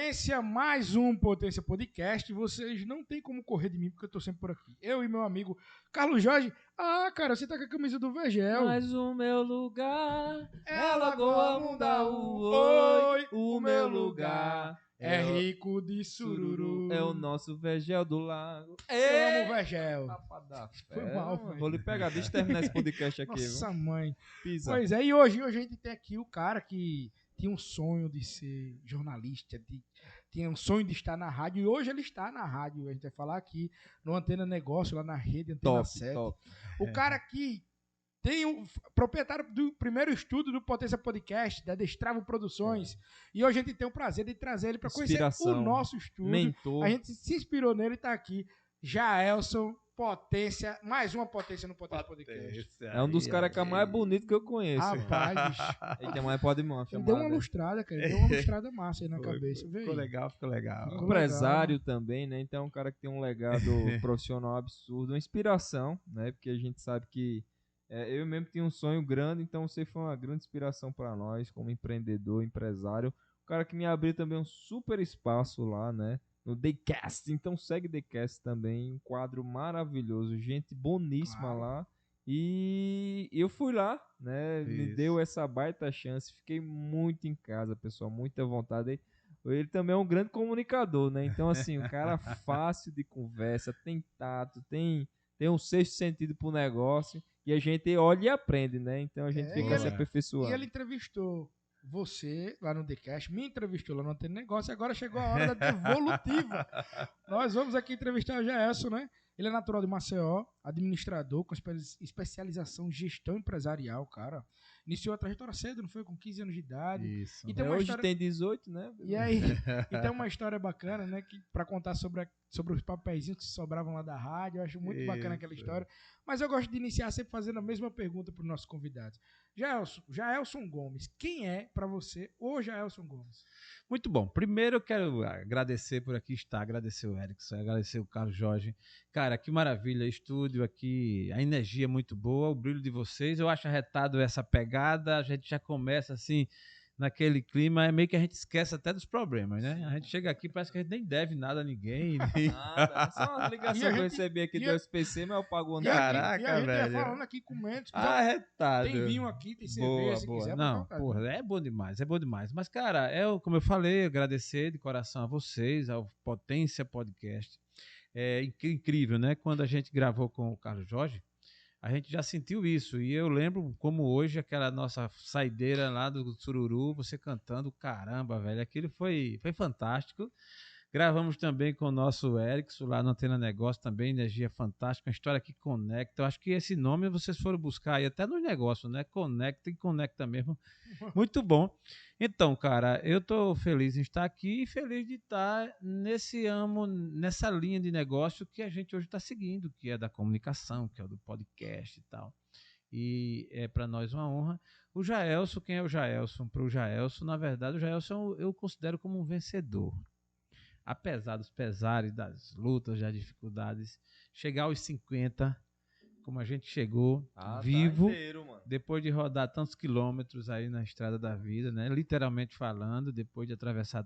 Potência, mais um Potência Podcast. Vocês não tem como correr de mim, porque eu tô sempre por aqui. Eu e meu amigo Carlos Jorge. Ah, cara, você tá com a camisa do Vergel. Mas o meu lugar é Lagoa Mundaú. Oi, o meu lugar é rico de sururu. É o nosso Vergel do Lago. Eu amo o Vergel. Foi mal, Foi velho. Vou lhe pegar, deixa eu terminar esse podcast aqui. Nossa, viu? mãe. Pisa. Pois é, e hoje a gente tem aqui o cara que tinha um sonho de ser jornalista, tinha um sonho de estar na rádio, e hoje ele está na rádio. A gente vai falar aqui no Antena Negócio, lá na rede Antena 7. Top. O cara que tem o proprietário do primeiro estúdio do Potência Podcast, da Destravo Produções, e hoje a gente tem o prazer de trazer ele para conhecer o nosso estúdio. Mentor. A gente se inspirou nele e está aqui. Jaelson, Potência, mais uma potência no Potência Podcast. É um dos caras mais bonitos que eu conheço. Rapaz, bicho. Ele tem mais pode mão. Ele deu uma lustrada, cara. Ele deu uma lustrada massa aí na cabeça. Ficou legal. Empresário também, né? Então é um cara que tem um legado profissional absurdo, uma inspiração, né? Porque a gente sabe que eu mesmo tinha um sonho grande, então você foi uma grande inspiração para nós, como empreendedor, empresário. O cara que me abriu também um super espaço lá, né? No TheCast, então segue TheCast também, um quadro maravilhoso, gente boníssima lá, e eu fui lá, né, me deu essa baita chance, fiquei muito em casa, pessoal, muita vontade. Ele também é um grande comunicador, né, então assim, um cara fácil de conversa, tem tato, tem um sexto sentido pro negócio, e a gente olha e aprende, né, então a gente fica se aperfeiçoando. E ele entrevistou você lá no TheCast, me entrevistou lá no Antena Negócio, e agora chegou a hora da devolutiva. Nós vamos aqui entrevistar o Jaelson, né? Ele é natural de Maceió, administrador com especialização em gestão empresarial, cara. Iniciou a trajetória cedo, não foi? Com 15 anos de idade. Isso. E tem Hoje história... tem 18, né? E aí, e tem uma história bacana, né? Que, pra contar sobre os papeizinhos que sobravam lá da rádio. Eu acho muito bacana aquela história. Mas eu gosto de iniciar sempre fazendo a mesma pergunta para os nossos convidados. Jaelson Gomes, quem é para você o Jaelson Gomes? Muito bom. Primeiro eu quero agradecer por aqui estar, agradecer o Erickson, agradecer o Carlos Jorge. Cara, que maravilha, estúdio aqui, a energia é muito boa, o brilho de vocês. Eu acho arretado essa pegada, a gente já começa assim, naquele clima, é meio que a gente esquece até dos problemas, né? A gente chega aqui, parece que a gente nem deve nada a ninguém. Nada, é só uma ligação que eu recebi aqui do SPC, mas eu pago o Caraca, e a gente velho. falando aqui com menos. Arretado. Tem vinho aqui, tem cerveja, se quiser. Não, porra, é bom demais. Mas, cara, como eu falei, agradecer de coração a vocês, ao Potência Podcast. É incrível, né? Quando a gente gravou com o Carlos Jorge, a gente já sentiu isso. E eu lembro como hoje, aquela nossa saideira lá do Sururu, você cantando, caramba, velho, aquilo foi fantástico. Gravamos também com o nosso Erickson lá na Antena Negócio também, energia fantástica, uma história que conecta. Eu acho que esse nome vocês foram buscar aí até nos negócios, né? Conecta e conecta mesmo. Muito bom. Então, cara, eu tô feliz em estar aqui e feliz de estar nessa linha de negócio que a gente hoje está seguindo, que é da comunicação, que é do podcast e tal. E é para nós uma honra. O Jaelson, quem é o Jaelson? Para o Jaelson, na verdade, o Jaelson eu considero como um vencedor. Apesar dos pesares, das lutas, das dificuldades, chegar aos 50, como a gente chegou, vivo, tá inteiro, mano. Depois de rodar tantos quilômetros aí na estrada da vida, né? Literalmente falando, depois de atravessar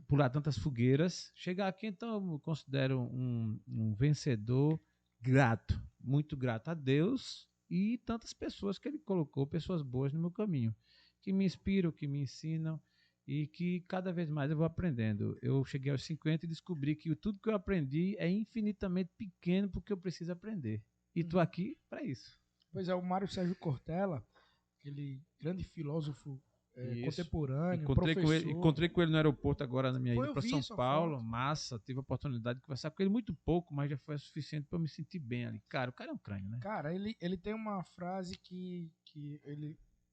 pular tantas fogueiras, chegar aqui, então, eu considero um vencedor grato, muito grato a Deus e tantas pessoas que ele colocou, pessoas boas no meu caminho, que me inspiram, que me ensinam, e que cada vez mais eu vou aprendendo. Eu cheguei aos 50 e descobri que tudo que eu aprendi é infinitamente pequeno porque eu preciso aprender. E estou aqui para isso. Pois é, o Mário Sérgio Cortella, aquele grande filósofo contemporâneo, encontrei com ele no aeroporto agora na minha ida para São Paulo. Foto. Massa, tive a oportunidade de conversar com ele muito pouco, mas já foi suficiente para eu me sentir bem ali. Cara, o cara é um crânio, né? Cara, ele tem uma frase que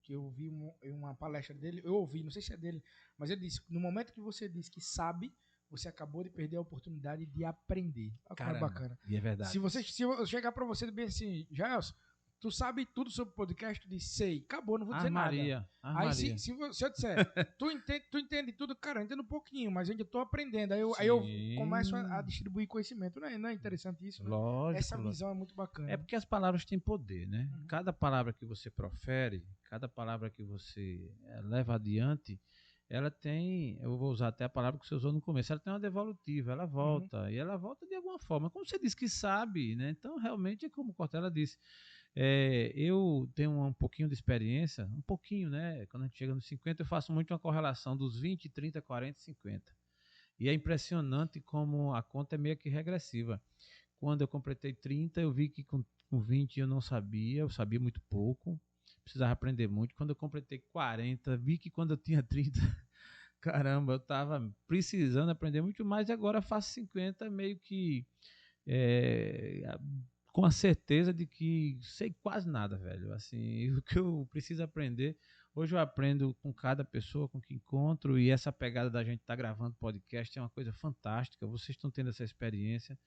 eu ouvi em uma palestra dele, eu ouvi, não sei se é dele, mas ele disse, no momento que você diz que sabe, você acabou de perder a oportunidade de aprender. Cara, é bacana. E é verdade. Se eu chegar pra você e bem assim, Jaelson, tu sabe tudo sobre podcast? Tu diz, sei. Acabou, não vou dizer nada. Aí se eu disser, tu entende tudo, cara, eu entendo um pouquinho, mas eu ainda tô aprendendo. Aí eu começo a distribuir conhecimento. Não é interessante isso? Né? Lógico. Essa visão é muito bacana. É porque as palavras têm poder, né? Uhum. Cada palavra que você profere, cada palavra que você leva adiante, ela tem, eu vou usar até a palavra que você usou no começo, ela tem uma devolutiva, ela volta, e ela volta de alguma forma. Como você disse que sabe, né? Então, realmente, é como o Cortella disse, eu tenho um pouquinho de experiência, um pouquinho, né? Quando a gente chega nos 50, eu faço muito uma correlação dos 20, 30, 40, 50. E é impressionante como a conta é meio que regressiva. Quando eu completei 30, eu vi que com 20 eu sabia muito pouco, precisava aprender muito. Quando eu completei 40, vi que quando eu tinha 30, caramba, eu estava precisando aprender muito mais e agora faço 50 meio que é, com a certeza de que sei quase nada, velho. Assim, o que eu preciso aprender, hoje eu aprendo com cada pessoa com que encontro e essa pegada da gente estar gravando podcast é uma coisa fantástica. Vocês estão tendo essa experiência.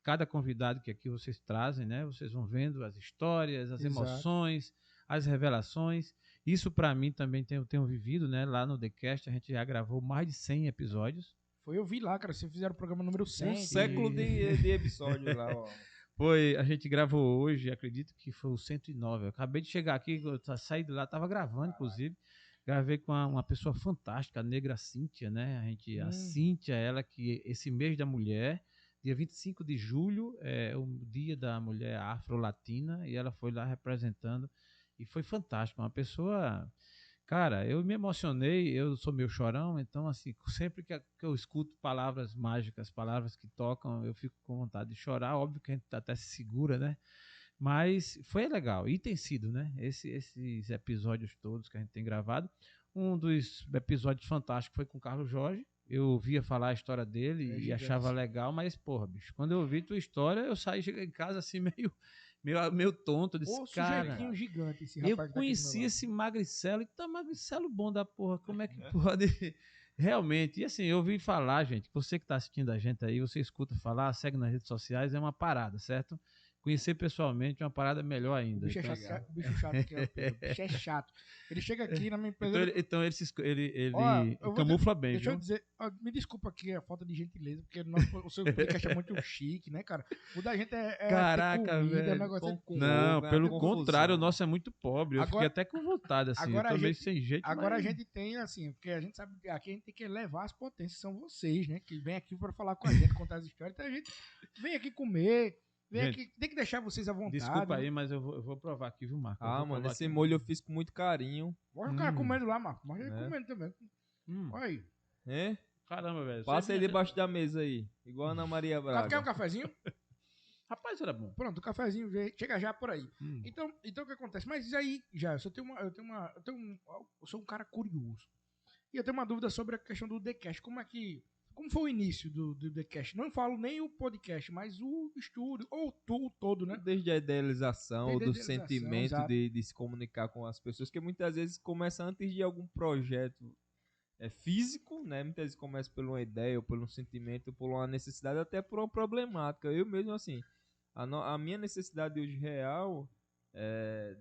Cada convidado que aqui vocês trazem, né? Vocês vão vendo as histórias, as emoções, as revelações. Isso para mim também tenho vivido, né? Lá no TheCast a gente já gravou mais de 100 episódios. Eu vi lá, cara, vocês fizeram o programa número 100. Um século de episódios lá, ó. A gente gravou hoje, acredito que foi o 109. Eu acabei de chegar aqui, eu saí de lá, estava gravando, inclusive. Gravei com uma pessoa fantástica, a negra Cíntia, né? A Cíntia, ela que esse mês da mulher, dia 25 de julho, é o dia da mulher afro-latina, e ela foi lá representando, e foi fantástico. Uma pessoa... Cara, eu me emocionei, eu sou meio chorão, então, assim, sempre que eu escuto palavras mágicas, palavras que tocam, eu fico com vontade de chorar. Óbvio que a gente até se segura, né? Mas foi legal, e tem sido, né? Esses episódios todos que a gente tem gravado. Um dos episódios fantásticos foi com o Carlos Jorge. Eu ouvia falar a história dele e achava legal, mas, porra, bicho, quando eu ouvi tua história, eu cheguei em casa assim meio tonto. Disse, cara, sujeitinho gigante esse rapaz. Eu conheci esse magricelo, e tá magricelo bom da porra, como é que pode... Realmente, e assim, eu ouvi falar, gente, você que tá assistindo a gente aí, você escuta falar, segue nas redes sociais, é uma parada, certo? Conhecer pessoalmente é uma parada melhor ainda. O bicho é chato, o bicho chato que é o Pedro. O bicho é chato. Ele chega aqui na minha empresa... Então ele camufla bem, deixa eu dizer, me desculpa aqui a falta de gentileza, porque o seu podcast é muito chique, né, cara? O da gente Caraca, comida, velho. O negócio não, pelo contrário, o nosso é muito pobre. Eu fiquei até com vontade, assim. Agora eu tô meio sem jeito. Agora a gente tem, assim, porque a gente sabe que aqui a gente tem que levar as potências, são vocês, né? Que vem aqui para falar com a gente, contar as histórias. Então a gente vem aqui comer... Gente, aqui, tem que deixar vocês à vontade. Desculpa aí, mas eu vou provar aqui, viu, Marco? Mano, esse molho eu fiz com muito carinho. Olha o cara comendo lá, Marco. Mas ele comendo também. Olha aí. É? Caramba, velho. Passa aí debaixo da mesa aí. Igual a Ana Maria Braga. Quer um cafezinho? Rapaz, era bom. Pronto, o cafezinho chega já por aí. Então o que acontece? Mas aí, já, eu sou um cara curioso. E eu tenho uma dúvida sobre a questão do TheCast. Como foi o início do TheCast? Não falo nem o podcast, mas o estúdio, ou o todo, né? Desde a idealização, do sentimento de se comunicar com as pessoas, que muitas vezes começa antes de algum projeto físico, né? Muitas vezes começa por uma ideia, ou por um sentimento, por uma necessidade, até por uma problemática. Eu mesmo, assim, a minha necessidade hoje real,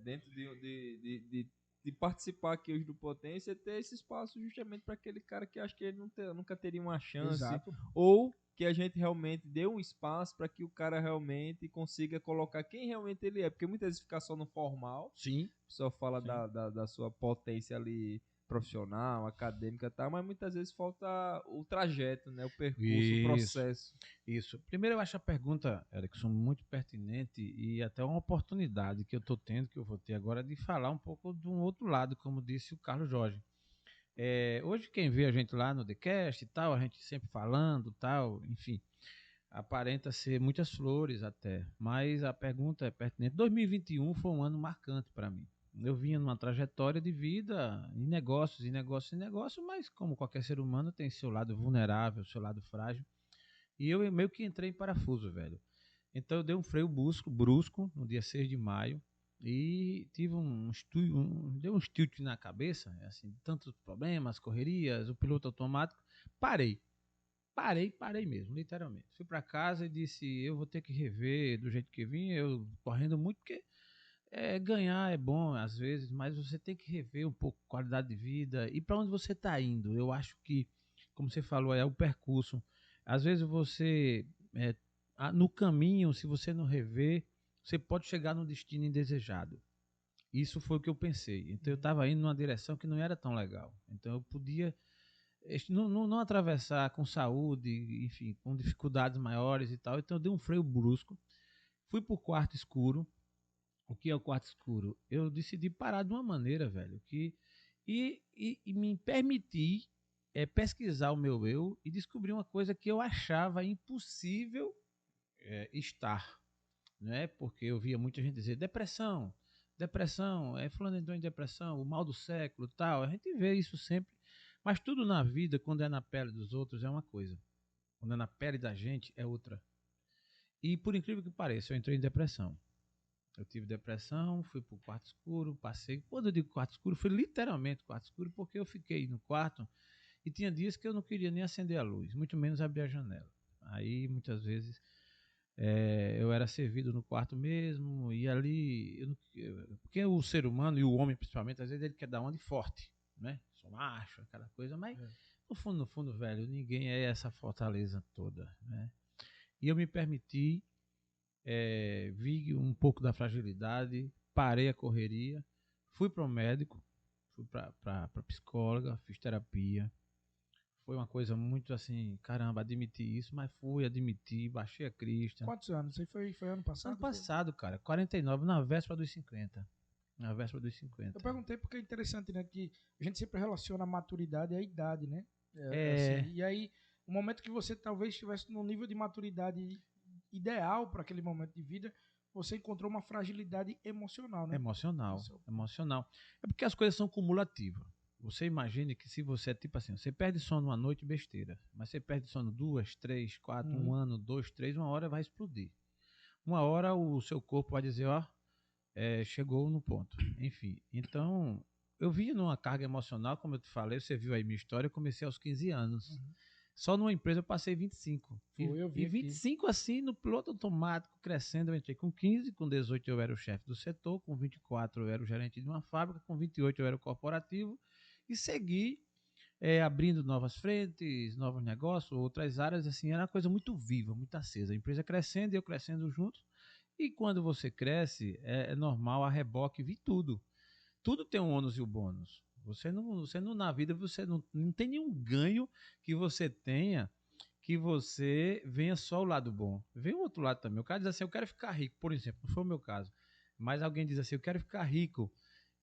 dentro de participar aqui hoje do Potência, é ter esse espaço justamente para aquele cara que acha que ele nunca teria uma chance. Exato. Ou que a gente realmente dê um espaço para que o cara realmente consiga colocar quem realmente ele é. Porque muitas vezes ficar só no formal, sim, só fala da sua potência ali profissional, acadêmica e tal, mas muitas vezes falta o trajeto, né? O percurso, o processo. Isso. Primeiro, eu acho a pergunta, Erickson, muito pertinente e até uma oportunidade que eu estou tendo, que eu vou ter agora, de falar um pouco de um outro lado, como disse o Carlos Jorge. Hoje, quem vê a gente lá no TheCast e tal, a gente sempre falando tal, enfim, aparenta ser muitas flores até, mas a pergunta é pertinente. 2021 foi um ano marcante para mim. Eu vinha numa trajetória de vida em negócios, mas como qualquer ser humano tem seu lado vulnerável, seu lado frágil. E eu meio que entrei em parafuso, velho. Então eu dei um freio brusco no dia 6 de maio e tive deu um tilt na cabeça, assim, tantos problemas, correrias, o piloto automático. Parei mesmo, literalmente. Fui para casa e disse, eu vou ter que rever do jeito que vim, eu correndo muito, porque ganhar é bom às vezes, mas você tem que rever um pouco a qualidade de vida e para onde você está indo. Eu acho que, como você falou, é o percurso. Às vezes você, no caminho, se você não rever, você pode chegar no destino indesejado. Isso foi o que eu pensei. Então eu estava indo numa direção que não era tão legal. Então eu podia não atravessar com saúde, enfim, com dificuldades maiores e tal. Então eu dei um freio brusco, fui pro quarto escuro. O que é o quarto escuro? Eu decidi parar de uma maneira, velho, e me permitir pesquisar o meu eu e descobrir uma coisa que eu achava impossível estar, né? Porque eu via muita gente dizer depressão, fulano entrou em depressão, o mal do século, tal. A gente vê isso sempre, mas tudo na vida, quando é na pele dos outros, é uma coisa. Quando é na pele da gente, é outra. E por incrível que pareça, eu entrei em depressão. Eu tive depressão, fui pro quarto escuro, passei. Quando eu digo quarto escuro, foi literalmente quarto escuro, porque eu fiquei no quarto e tinha dias que eu não queria nem acender a luz, muito menos abrir a janela. Aí, muitas vezes, eu era servido no quarto mesmo, e ali. Porque o ser humano, e o homem principalmente, às vezes ele quer dar uma de forte, né? Sou macho, aquela coisa, mas no fundo, velho, ninguém é essa fortaleza toda, né? E eu me permiti, vi um pouco da fragilidade, parei a correria, fui para o médico, fui para psicóloga, fiz terapia. Foi uma coisa muito assim, caramba, admitir isso, mas fui, admiti, baixei a crista. Quantos anos? Isso aí foi ano passado? Ano passado, cara, 49, na véspera dos 50. Na véspera dos 50. Eu perguntei porque é interessante, né? Que a gente sempre relaciona a maturidade à idade, né? É. Assim, e aí, o momento que você talvez estivesse num nível de maturidade ideal para aquele momento de vida, você encontrou uma fragilidade emocional, né? Emocional. É porque as coisas são cumulativas. Você imagine que se você é tipo assim, você perde sono uma noite, besteira. Mas você perde sono 2, 3, 4, um ano, 2, 3, uma hora vai explodir. Uma hora o seu corpo vai dizer, ó, chegou no ponto. Enfim, então eu vim numa carga emocional, como eu te falei, você viu aí minha história, eu comecei aos 15 anos. Só numa empresa eu passei 25. Eu vi e 25 aqui. assim, no piloto automático, crescendo, eu entrei com 15, com 18 eu era o chefe do setor, com 24 eu era o gerente de uma fábrica, com 28 eu era o corporativo, e segui abrindo novas frentes, novos negócios, outras áreas, assim, era uma coisa muito viva, muito acesa. A empresa crescendo e eu crescendo junto. E quando você cresce, é normal a reboque vir tudo. Tudo tem um ônus e o bônus. Você não na vida, você não tem nenhum ganho que você tenha que você venha só o lado bom. Vem o outro lado também. O cara diz assim, eu quero ficar rico, por exemplo, não foi o meu caso. Mas alguém diz assim, eu quero ficar rico.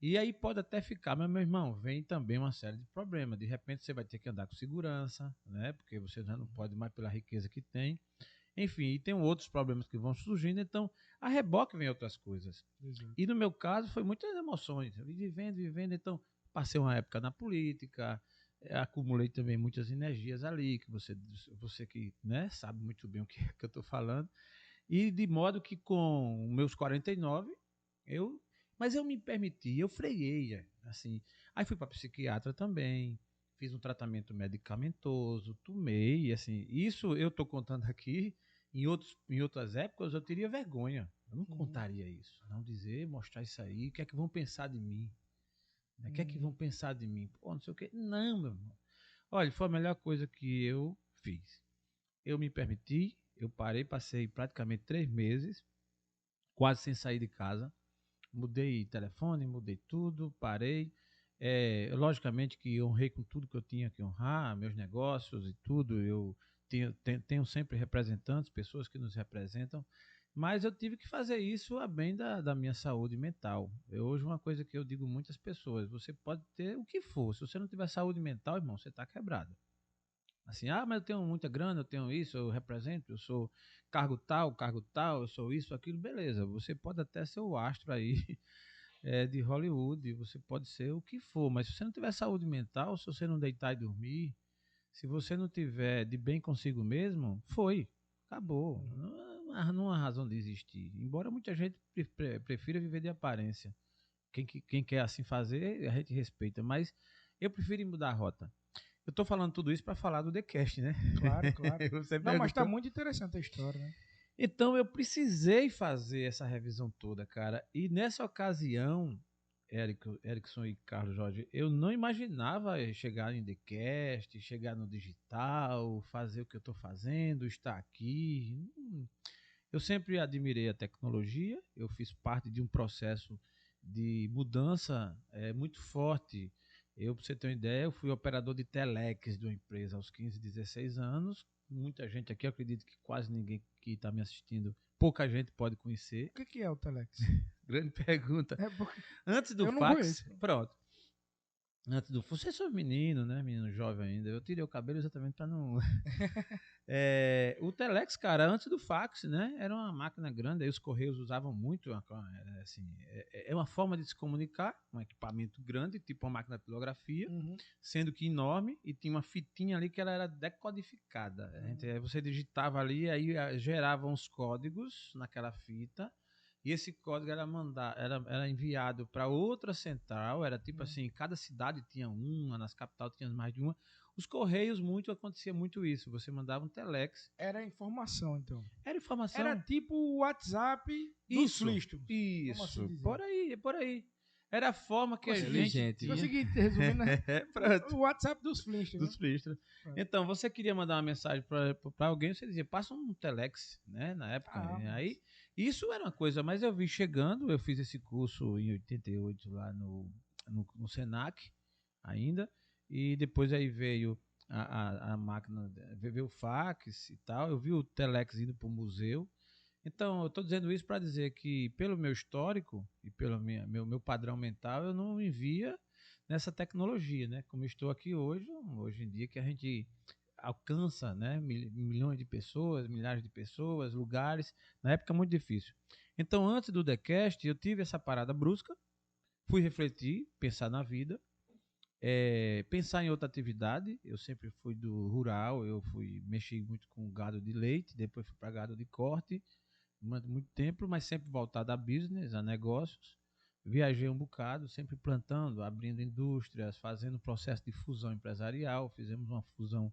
E aí pode até ficar, mas meu irmão, vem também uma série de problemas. De repente você vai ter que andar com segurança, né? Porque você já não pode mais pela riqueza que tem. Enfim, e tem outros problemas que vão surgindo, então a reboque vem outras coisas. Exato. E no meu caso foi muitas emoções, eu vivendo, então passei uma época na política, acumulei também muitas energias ali, que você que, né, sabe muito bem o que eu estou falando, e de modo que com meus 49, mas eu me permiti, eu freiei, assim, aí fui para psiquiatra também, fiz um tratamento medicamentoso, tomei, assim, isso eu estou contando aqui. Em outras épocas eu teria vergonha. Eu não contaria isso. Não dizer, mostrar isso aí. O que é que vão pensar de mim? O que é que vão pensar de mim? Pô, não sei o quê. Não, meu irmão. Olha, foi a melhor coisa que eu fiz. Eu me permiti, eu parei, passei praticamente 3 meses, quase sem sair de casa. Mudei telefone, mudei tudo, parei. Logicamente que honrei com tudo que eu tinha que honrar, meus negócios e tudo. Eu tenho sempre representantes, pessoas que nos representam, mas eu tive que fazer isso a bem da minha saúde mental. Hoje, uma coisa que eu digo a muitas pessoas: você pode ter o que for, se você não tiver saúde mental, irmão, você está quebrado. Assim, mas eu tenho muita grana, eu tenho isso, eu represento, eu sou cargo tal, eu sou isso, aquilo, beleza. Você pode até ser o astro aí de Hollywood, você pode ser o que for, mas se você não tiver saúde mental, se você não deitar e dormir, se você não tiver de bem consigo mesmo, acabou. Não há razão de existir. Embora muita gente prefira viver de aparência. Quem quer assim fazer, a gente respeita, mas eu prefiro mudar a rota. Eu tô falando tudo isso para falar do TheCast, né? Claro, claro. Você Não, mas tá perguntou. muito interessante a história, né? Então eu precisei fazer essa revisão toda, cara. E nessa ocasião, Erickson e Carlos Jorge, eu não imaginava chegar em TheCast, chegar no digital, fazer o que eu tô fazendo, estar aqui. Eu sempre admirei a tecnologia, eu fiz parte de um processo de mudança muito forte Pra você ter uma ideia, eu fui operador de telex de uma empresa aos 15, 16 anos. Muita gente aqui, eu acredito que quase ninguém que está me assistindo, pouca gente pode conhecer. O que é o Telex? Grande pergunta. É porque Antes do eu não fax, conheço. pronto. Antes do você é menino, né? Menino jovem ainda. Eu tirei o cabelo exatamente para não. O telex, cara, antes do fax, né? Era uma máquina grande. Aí os correios usavam muito. Assim, é uma forma de se comunicar, um equipamento grande, tipo uma máquina de telegrafia, sendo que enorme, e tinha uma fitinha ali que ela era decodificada. Aí você digitava ali, aí gerava uns códigos naquela fita. E esse código era enviado para outra central, era tipo assim, cada cidade tinha uma, nas capitais tinha mais de uma. Os Correios, acontecia muito isso, você mandava um telex. Era informação, então. Era informação. Era tipo o WhatsApp dos Flintstones. Isso, assim por aí. Era a forma que a gente... É o seguinte, resumindo, né? O WhatsApp dos Flintstones. Então, você queria mandar uma mensagem para alguém, você dizia, passa um telex, né? Na época. Aí, isso era uma coisa, mas eu vi chegando, eu fiz esse curso em 88 lá no Senac ainda, e depois aí veio a máquina, veio o fax e tal, eu vi o telex indo para o museu. Então, eu estou dizendo isso para dizer que, pelo meu histórico e pelo meu padrão mental, eu não me via nessa tecnologia, né? Como eu estou aqui hoje em dia, que a gente alcança, né, milhões de pessoas, milhares de pessoas, lugares. Na época, muito difícil. Então, antes do TheCast, eu tive essa parada brusca, fui refletir, pensar na vida, pensar em outra atividade. Eu sempre fui do rural, mexi muito com gado de leite, depois fui para gado de corte, muito tempo, mas sempre voltado a business, a negócios. Viajei um bocado, sempre plantando, abrindo indústrias, fazendo processo de fusão empresarial. Fizemos uma fusão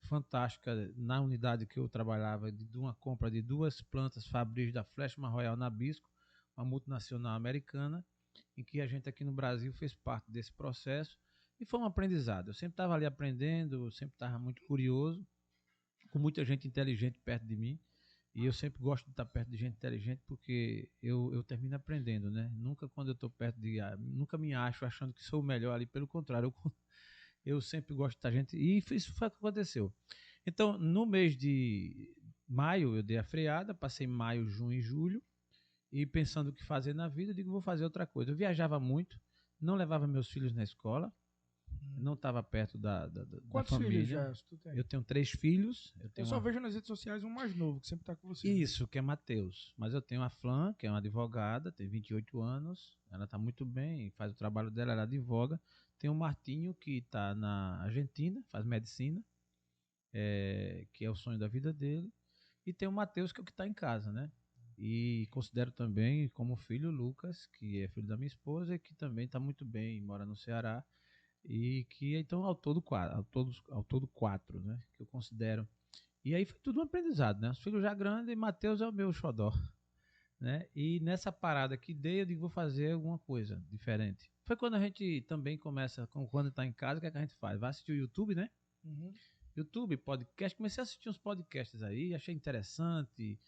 fantástica na unidade que eu trabalhava, de uma compra de 2 plantas Fabris da Fleshman Royal Nabisco, uma multinacional americana, em que a gente aqui no Brasil fez parte desse processo, e foi um aprendizado. Eu sempre estava ali aprendendo, sempre estava muito curioso, com muita gente inteligente perto de mim. E eu sempre gosto de estar perto de gente inteligente, porque eu termino aprendendo, né? Nunca quando eu estou perto nunca me acho achando que sou o melhor ali, pelo contrário, eu sempre gosto de estar gente, e isso foi o que aconteceu. Então, no mês de maio, eu dei a freada, passei maio, junho e julho, e pensando o que fazer na vida, eu digo, vou fazer outra coisa. Eu viajava muito, não levava meus filhos na escola, não estava perto da família. Quantos filhos já tu tem? Eu tenho 3 filhos. Eu só vejo nas redes sociais um mais novo, que sempre está com você. Isso, que é Matheus. Mas eu tenho a Flan, que é uma advogada, tem 28 anos, ela está muito bem, faz o trabalho dela, ela advoga. Tem o Martinho, que está na Argentina, faz medicina, que é o sonho da vida dele. E tem o Matheus, que é o que está em casa, né? E considero também como filho o Lucas, que é filho da minha esposa e que também está muito bem, mora no Ceará. E que então ao todo 4, né? Que eu considero. E aí foi tudo um aprendizado, né? Os filhos já grandes, e Matheus é o meu xodó, né? E nessa parada que dei, eu digo, vou fazer alguma coisa diferente. Foi quando a gente também começa, quando está em casa, o que é que a gente faz? Vai assistir o YouTube, né? YouTube, podcast. Comecei a assistir uns podcasts aí, achei interessante. E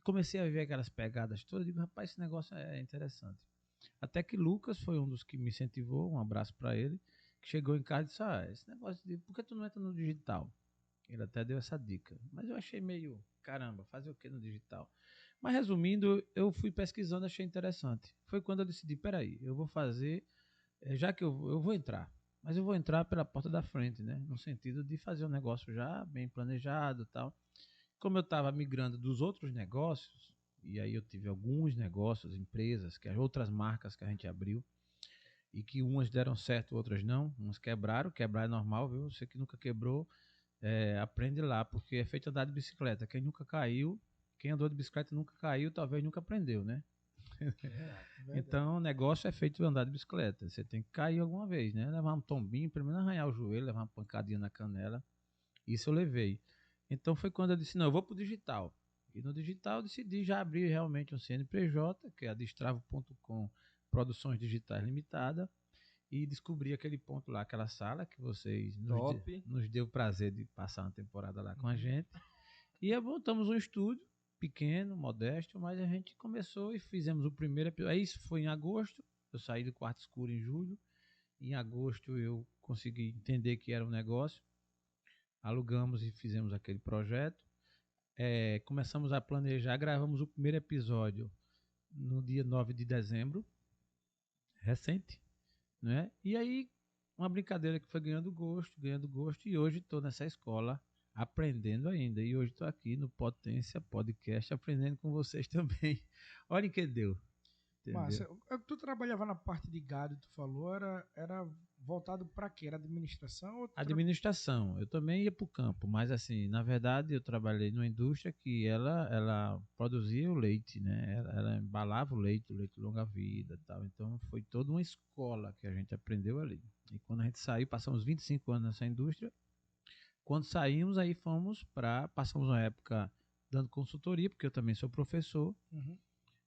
comecei a ver aquelas pegadas todas. Digo, rapaz, esse negócio é interessante. Até que Lucas foi um dos que me incentivou, um abraço para ele, que chegou em casa e disse, esse negócio de por que tu não entra no digital? Ele até deu essa dica, mas eu achei meio, caramba, fazer o que no digital? Mas resumindo, eu fui pesquisando, achei interessante. Foi quando eu decidi, peraí, eu vou fazer, já que eu vou entrar, mas eu vou entrar pela porta da frente, né? No sentido de fazer um negócio já bem planejado e tal. Como eu estava migrando dos outros negócios, e aí eu tive alguns negócios, empresas, que as outras marcas que a gente abriu, e que umas deram certo, outras não, umas quebraram, quebrar é normal, viu? Você que nunca quebrou, aprende lá, porque é feito andar de bicicleta. Quem nunca caiu, quem andou de bicicleta e nunca caiu, talvez nunca aprendeu, né? Então, o negócio é feito andar de bicicleta. Você tem que cair alguma vez, né? Levar um tombinho, pelo menos arranhar o joelho, levar uma pancadinha na canela. Isso eu levei. Então, foi quando eu disse, não, eu vou pro digital. E no digital eu decidi já abrir realmente um CNPJ, que é a Destravo.com Produções Digitais Limitada, e descobri aquele ponto lá, aquela sala que vocês nos deu o prazer de passar uma temporada lá com a gente. E montamos um estúdio pequeno, modesto, mas a gente começou e fizemos o primeiro episódio. Aí isso foi em agosto, eu saí do quarto escuro em julho, Em agosto eu consegui entender que era um negócio, alugamos e fizemos aquele projeto. Começamos a planejar, gravamos o primeiro episódio no dia 9 de dezembro, recente, né? E aí, uma brincadeira que foi ganhando gosto, e hoje estou nessa escola aprendendo ainda. E hoje estou aqui no Potência Podcast aprendendo com vocês também. Olha que deu. Massa. Tu trabalhava na parte de gado, tu falou, era voltado para quê? Era administração? Administração. Eu também ia para o campo, mas assim, na verdade, eu trabalhei numa indústria que ela produzia o leite, né? Ela embalava o leite longa-vida e tal. Então, foi toda uma escola que a gente aprendeu ali. E quando a gente saiu, passamos 25 anos nessa indústria. Quando saímos, aí passamos uma época dando consultoria, porque eu também sou professor. Uhum.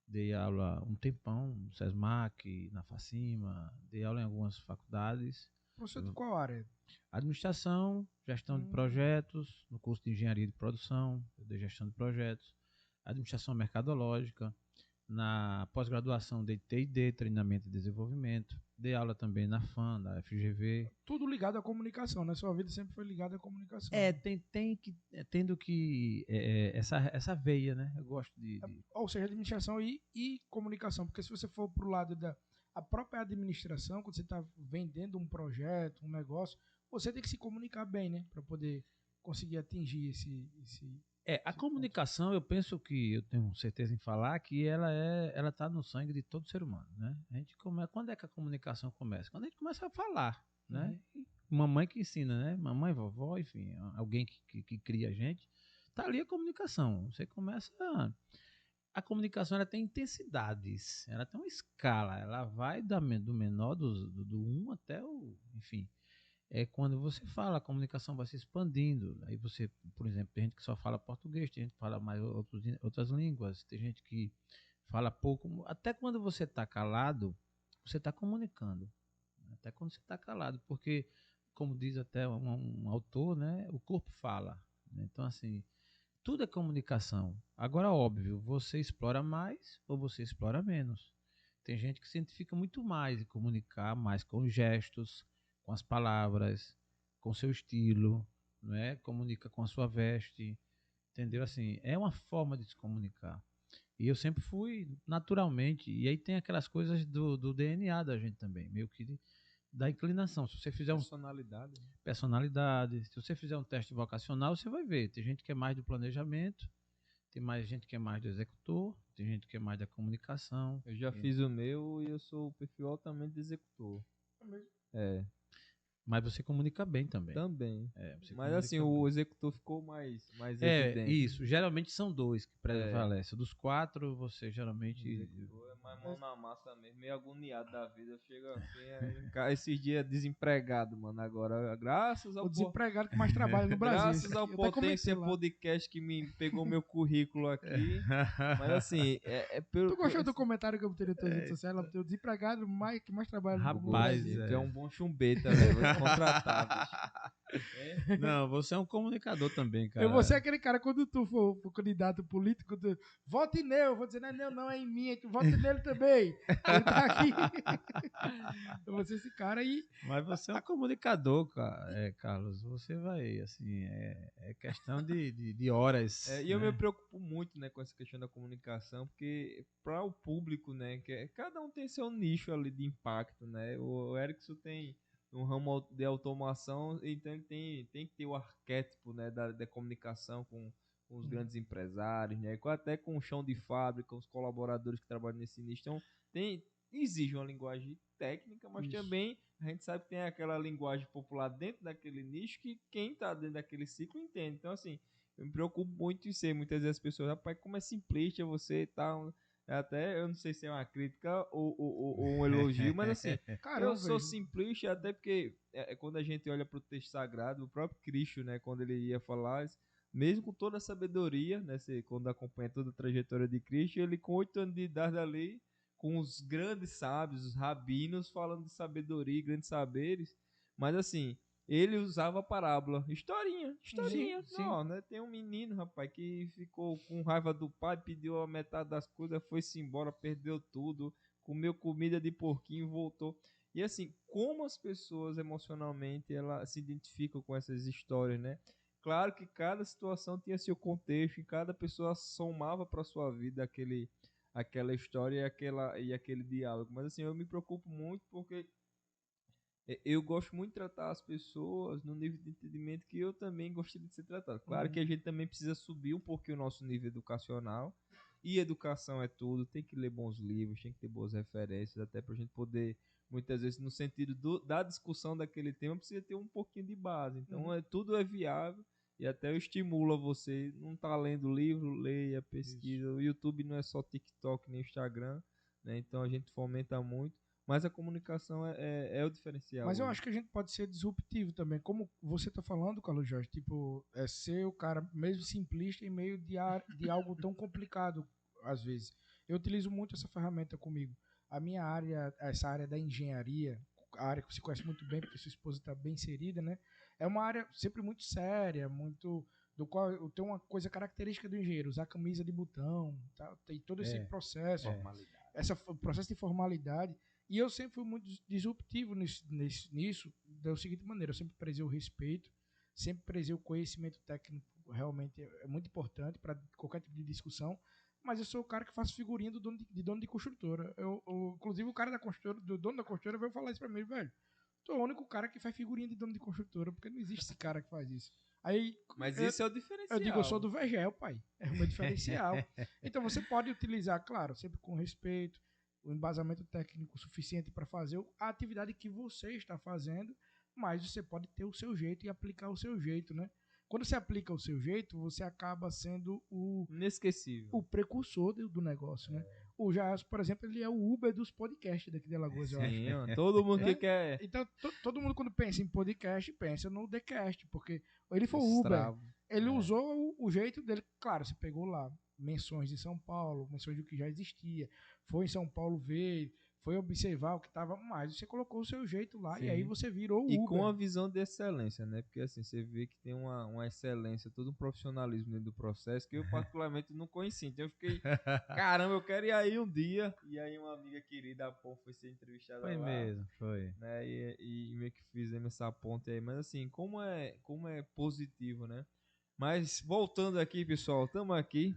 Dei aula um tempão no SESMAC, na Facima, dei aula em algumas faculdades. Professor de qual área? Administração, gestão de projetos, no curso de engenharia de produção, eu dei gestão de projetos, administração mercadológica, na pós-graduação dei T&D, treinamento e desenvolvimento, dei aula também na FAM, da FGV. Tudo ligado à comunicação, né? Sua vida sempre foi ligada à comunicação. Tendo que essa veia, né? Eu gosto de... Ou seja, administração e comunicação, porque se você for pro lado da a própria administração, quando você está vendendo um projeto, um negócio, você tem que se comunicar bem, né? Para poder conseguir atingir a comunicação, eu penso que, eu tenho certeza em falar, que ela está no sangue de todo ser humano, né? Quando é que a comunicação começa? Quando a gente começa a falar, né? Mamãe que ensina, né? Mamãe, vovó, enfim, alguém que cria a gente, tá ali a comunicação. Você começa... A comunicação ela tem intensidades, ela tem uma escala, ela vai do menor, do 1 até o... Enfim, quando você fala, a comunicação vai se expandindo. Aí você, por exemplo, tem gente que só fala português, tem gente que fala mais outras línguas, tem gente que fala pouco. Até quando você está calado, você está comunicando. Até quando você está calado, porque, como diz até um autor, né, o corpo fala. Então, assim, tudo é comunicação. Agora, óbvio, você explora mais ou você explora menos. Tem gente que se identifica muito mais em comunicar mais com gestos, com as palavras, com seu estilo, não é? Comunica com a sua veste, entendeu? Assim, é uma forma de se comunicar. E eu sempre fui naturalmente, e aí tem aquelas coisas do DNA da gente também, meio que da inclinação. Se você fizer personalidade, se você fizer um teste vocacional, você vai ver, tem gente que é mais do planejamento, tem mais gente que é mais do executor, tem gente que é mais da comunicação. Eu já fiz o meu e eu sou o perfil altamente de executor. Mas você comunica bem também. Mas assim, o executor ficou mais evidente. Isso. Geralmente são dois que prevalecem. Dos 4, você geralmente... O executor é mais mão na massa mesmo, meio agoniado da vida. Chega assim, esses dias desempregado, mano, agora, graças ao... O desempregado que mais trabalha no Brasil. Graças ao Potência Podcast que me pegou meu currículo aqui. Mas assim, Tu gostou do comentário que eu botei nas tuas redes sociais? Ela botei o desempregado que mais trabalha no Brasil. Tu é um bom chumbeta, velho. Vou te contratar, bicho. Não, você é um comunicador também, cara. Você é aquele cara, quando tu for candidato político, vote nele. Eu vou dizer, não é em mim, vote nele também. Ele tá aqui. Eu vou ser esse cara aí. Mas você é um comunicador, Carlos. Você vai, assim, é questão de horas. E eu me preocupo muito, né, com essa questão da comunicação, porque para o público, né, cada um tem seu nicho ali de impacto, né? O Erickson tem um ramo de automação, então ele tem que ter o arquétipo, né, da comunicação com os grandes empresários, né, até com o chão de fábrica, os colaboradores que trabalham nesse nicho. Então, exige uma linguagem técnica, mas também a gente sabe que tem aquela linguagem popular dentro daquele nicho que quem está dentro daquele ciclo entende. Então, assim, eu me preocupo muito em ser. Muitas vezes as pessoas, rapaz, como é simplista você tá... Até, eu não sei se é uma crítica ou um elogio, mas assim, eu sou simplista até porque quando a gente olha para o texto sagrado, o próprio Cristo, né, quando ele ia falar, mesmo com toda a sabedoria, né, quando acompanha toda a trajetória de Cristo, ele com 8 anos de idade ali, com os grandes sábios, os rabinos, falando de sabedoria, grandes saberes, mas assim, ele usava a parábola, historinha. Sim. Não, né? Tem um menino, rapaz, que ficou com raiva do pai, pediu a metade das coisas, foi-se embora, perdeu tudo, comeu comida de porquinho, voltou. E assim, como as pessoas emocionalmente elas se identificam com essas histórias, né? Claro que cada situação tinha seu contexto e cada pessoa somava para sua vida aquela história e aquele diálogo. Mas assim, eu me preocupo muito porque eu gosto muito de tratar as pessoas no nível de entendimento que eu também gostaria de ser tratado. Claro que a gente também precisa subir um pouquinho o nosso nível educacional. E educação é tudo, tem que ler bons livros, tem que ter boas referências, até pra gente poder, muitas vezes, no sentido da discussão daquele tema, precisa ter um pouquinho de base. Então, tudo é viável e até eu estimulo a você, não tá lendo livro, leia, pesquisa. Isso. O YouTube não é só TikTok nem Instagram, né? Então a gente fomenta muito. Mas a comunicação é o diferencial. Mas eu hoje. acho que a gente pode ser disruptivo também. Como você tá falando, Carlos Jorge, tipo, é ser o cara mesmo simplista em meio de algo tão complicado, às vezes. Eu utilizo muito essa ferramenta comigo. A minha área, essa área da engenharia, a área que você conhece muito bem, porque sua esposa está bem inserida, né? É uma área sempre muito séria, muito... do qual eu tenho uma coisa característica do engenheiro, usar camisa de botão, tá? Tem todo esse processo. Esse processo de formalidade. E eu sempre fui muito disruptivo nisso, da seguinte maneira: eu sempre prezei o respeito, sempre prezei o conhecimento técnico, realmente é muito importante para qualquer tipo de discussão, mas eu sou o cara que faço figurinha de dono de construtora. Inclusive, o cara da construtora, do dono da construtora, veio falar isso para mim, velho. Tu é o único cara que faz figurinha de dono de construtora, porque não existe esse cara que faz isso. Aí, mas isso é o diferencial. Eu digo, eu sou do Vegel, pai. É o meu diferencial. Então, você pode utilizar, claro, sempre com respeito, o embasamento técnico suficiente para fazer a atividade que você está fazendo, mas você pode ter o seu jeito e aplicar o seu jeito, né? Quando você aplica o seu jeito, você acaba sendo inesquecível, o precursor do negócio, né? O Jair, por exemplo, ele é o Uber dos podcasts daqui de Alagoas, eu acho. Sim, todo mundo que quer. Então, todo mundo quando pensa em podcast, pensa no TheCast, porque ele foi o Uber. Ele usou o jeito dele. Claro, você pegou lá menções de São Paulo, menções do que já existia, foi em São Paulo ver, foi observar o que estava mais, você colocou o seu jeito lá. Sim. E aí você virou o Uber. E com a visão de excelência, né? Porque assim, você vê que tem uma excelência, todo um profissionalismo dentro do processo que eu particularmente não conheci. Então eu fiquei, caramba, eu quero ir aí um dia. E aí uma amiga querida, a Pom, foi ser entrevistada foi lá. Foi mesmo, foi. Né? E meio que fizemos essa ponte aí. Mas assim, como é positivo, né? Mas voltando aqui, pessoal, estamos aqui,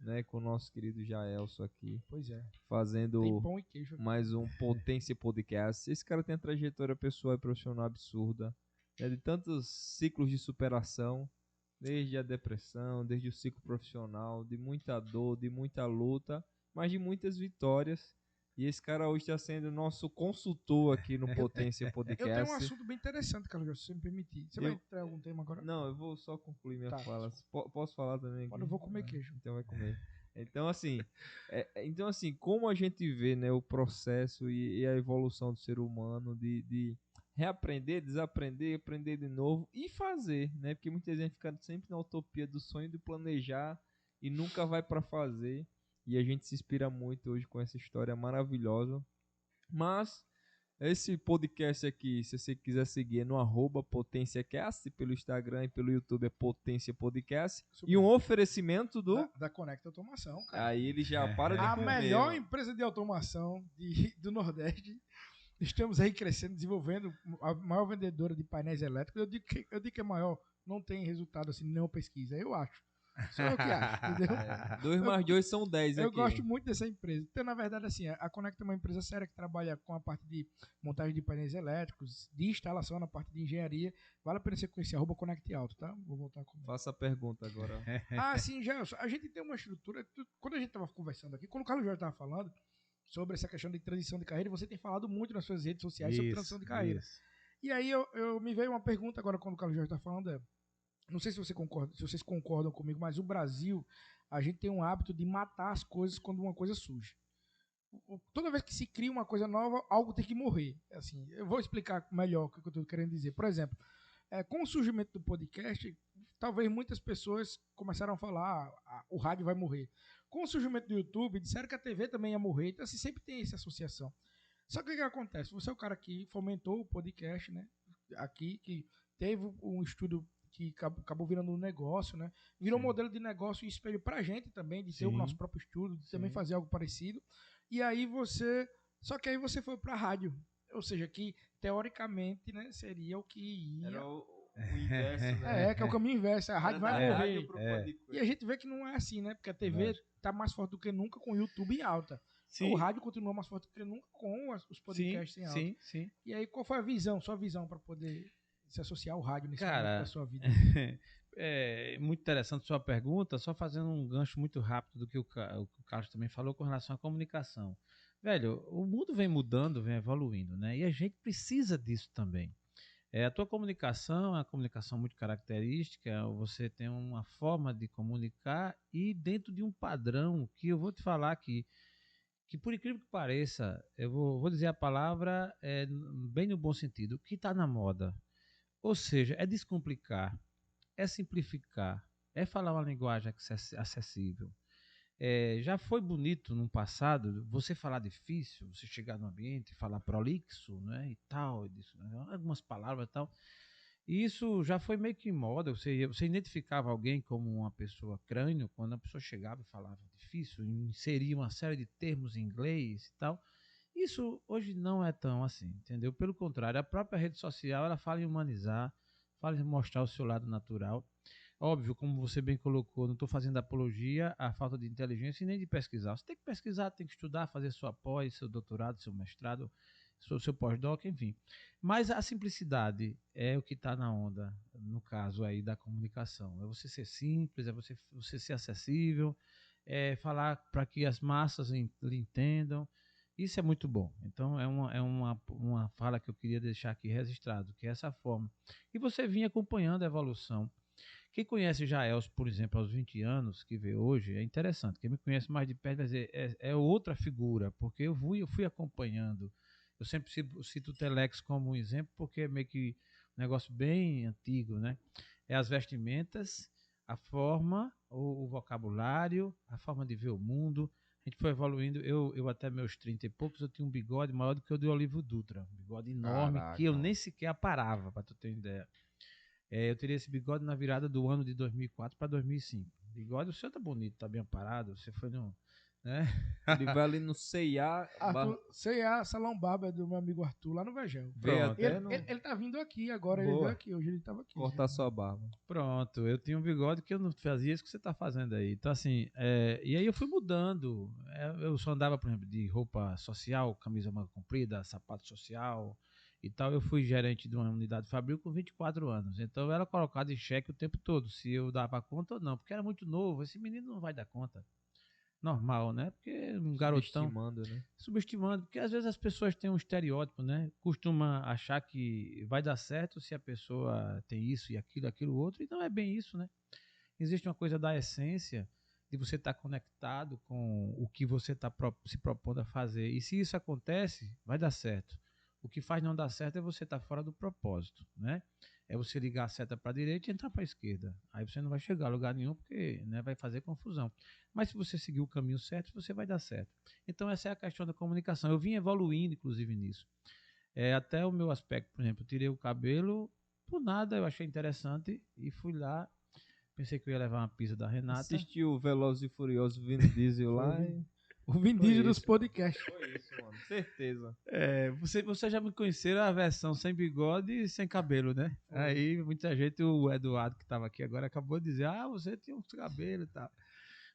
né, com o nosso querido Jaelson aqui. Pois é. Fazendo tem pão e queijo aqui. Mais um Potência Podcast. Esse cara tem uma trajetória pessoal e profissional absurda, né, de tantos ciclos de superação, desde a depressão, desde o ciclo profissional, de muita dor, de muita luta, mas de muitas vitórias. E esse cara hoje está sendo nosso consultor aqui no Potência Podcast. Eu tenho um assunto bem interessante, Carlos, se você me permitir. Você vai entrar em algum tema agora? Não, eu vou só concluir minha fala. Posso falar também? Eu vou comer queijo. Então vai comer. Então assim, como a gente vê, né, o processo e a evolução do ser humano de reaprender, desaprender, aprender de novo e fazer, né? Porque muita gente fica sempre na utopia do sonho de planejar e nunca vai para fazer. E a gente se inspira muito hoje com essa história maravilhosa. Mas esse podcast aqui, se você quiser seguir, é no @PotênciaCast, pelo Instagram e pelo YouTube é Potência Podcast. Super. E um oferecimento da Conecta Automação, cara. Aí ele já para de a comer. A melhor empresa de automação do Nordeste. Estamos aí crescendo, desenvolvendo a maior vendedora de painéis elétricos. Eu digo que é maior, não tem resultado assim, nenhuma pesquisa, eu acho. Só eu que acho, entendeu? 2 mais 2 são 10 aqui. Eu gosto muito dessa empresa. Então, na verdade, assim, a Conecta é uma empresa séria que trabalha com a parte de montagem de painéis elétricos, de instalação na parte de engenharia. Vale a pena você conhecer, @ConectAuto, tá? Vou voltar com. Faça a pergunta agora. Sim, Gelson. A gente tem uma estrutura. Quando a gente estava conversando aqui, quando o Carlos Jorge estava falando sobre essa questão de transição de carreira, você tem falado muito nas suas redes sociais sobre transição de carreira. E aí eu me veio uma pergunta agora quando o Carlos Jorge está falando. Não sei se vocês concordam comigo, mas o Brasil, a gente tem um hábito de matar as coisas quando uma coisa surge. Toda vez que se cria uma coisa nova, algo tem que morrer. Assim, eu vou explicar melhor o que eu estou querendo dizer. Por exemplo, com o surgimento do podcast, talvez muitas pessoas começaram a falar o rádio vai morrer. Com o surgimento do YouTube, disseram que a TV também ia morrer. Então, assim, sempre tem essa associação. Só que o que acontece? Você é o cara que fomentou o podcast, né? Aqui, que teve um estudo que acabou virando um negócio, né? Virou um modelo de negócio e espelho pra gente também, de ter o nosso próprio estudo, de também fazer algo parecido. E aí você Só que aí você foi pra rádio. Ou seja, que teoricamente, né, seria o que ia... Era o inverso, né? que é o caminho inverso. A rádio vai Era da morrer. rádio pro podcast. E a gente vê que não é assim, né? Porque a TV tá mais forte do que nunca com o YouTube em alta. Sim. O rádio continua mais forte do que nunca com os podcasts em alta. Sim. E aí, qual foi sua visão para poder se associar ao rádio nesse Cara, momento da sua vida? É muito interessante sua pergunta, só fazendo um gancho muito rápido do que o Carlos também falou com relação à comunicação. Velho, o mundo vem mudando, vem evoluindo, né? E a gente precisa disso também. A tua comunicação é uma comunicação muito característica, você tem uma forma de comunicar e dentro de um padrão que eu vou te falar aqui, que por incrível que pareça, eu vou dizer a palavra bem no bom sentido, que está na moda. Ou seja, é descomplicar, é simplificar, é falar uma linguagem acessível. Já foi bonito no passado você falar difícil, você chegar no ambiente e falar prolixo, né, e tal, algumas palavras e tal. E isso já foi meio que moda, você identificava alguém como uma pessoa crânio quando a pessoa chegava e falava difícil, inseria uma série de termos em inglês e tal. Isso hoje não é tão assim, entendeu? Pelo contrário, a própria rede social, ela fala em humanizar, fala em mostrar o seu lado natural. Óbvio, como você bem colocou, não estou fazendo apologia à falta de inteligência e nem de pesquisar. Você tem que pesquisar, tem que estudar, fazer sua pós, seu doutorado, seu mestrado, seu pós-doc, enfim. Mas a simplicidade é o que está na onda, no caso aí da comunicação. É você ser simples, é você ser acessível, é falar para que as massas lhe entendam. Isso é muito bom. Então, é uma fala que eu queria deixar aqui registrado, que é essa forma. E você vinha acompanhando a evolução. Quem conhece Jaelson, por exemplo, aos 20 anos, que vê hoje, é interessante. Quem me conhece mais de perto vai dizer, é outra figura, porque eu fui acompanhando. Eu sempre cito o Telex como um exemplo, porque é meio que um negócio bem antigo, né? É as vestimentas, a forma, o vocabulário, a forma de ver o mundo. A gente foi evoluindo. Eu até meus 30 e poucos, eu tinha um bigode maior do que o do Olívio Dutra. Um bigode enorme, que eu nem sequer aparava, para tu ter ideia. Eu teria esse bigode na virada do ano de 2004 para 2005. Bigode, o seu tá bonito, tá bem aparado. Você foi no... Né? Ele vai ali no C&A... C&A, Salão Barber do meu amigo Arthur, lá no Vegel. Ele tá vindo aqui agora, ele veio aqui, hoje ele tava aqui. Cortar sua barba. Pronto, eu tinha um bigode que eu não fazia isso que você tá fazendo aí. Então assim, e aí eu fui mudando. Eu só andava, por exemplo, de roupa social, camisa manga comprida, sapato social e tal. Eu fui gerente de uma unidade fabril com 24 anos. Então eu era colocado em xeque o tempo todo, se eu dava conta ou não, porque era muito novo. Esse menino não vai dar conta. Normal, né? Porque um garotão... Subestimando, porque às vezes as pessoas têm um estereótipo, né? Costuma achar que vai dar certo se a pessoa tem isso e aquilo outro, e não é bem isso, né? Existe uma coisa da essência de você estar conectado com o que você está se propondo a fazer. E se isso acontece, vai dar certo. O que faz não dar certo é você estar fora do propósito, né? É você ligar a seta para a direita e entrar para a esquerda. Aí você não vai chegar a lugar nenhum porque, né, vai fazer confusão. Mas se você seguir o caminho certo, você vai dar certo. Então essa é a questão da comunicação. Eu vim evoluindo, inclusive, nisso. Até o meu aspecto, por exemplo, eu tirei o cabelo, por nada, eu achei interessante e fui lá. Pensei que eu ia levar uma pizza da Renata. Assistiu o Velozes e Furiosos Vin Diesel lá e... O Vin Diesel dos podcasts. Foi isso, mano. Certeza. Você já me conheceram a versão sem bigode e sem cabelo, né? Foi. Aí muita gente, o Eduardo que estava aqui agora, acabou de dizer, você tinha uns cabelos e tal.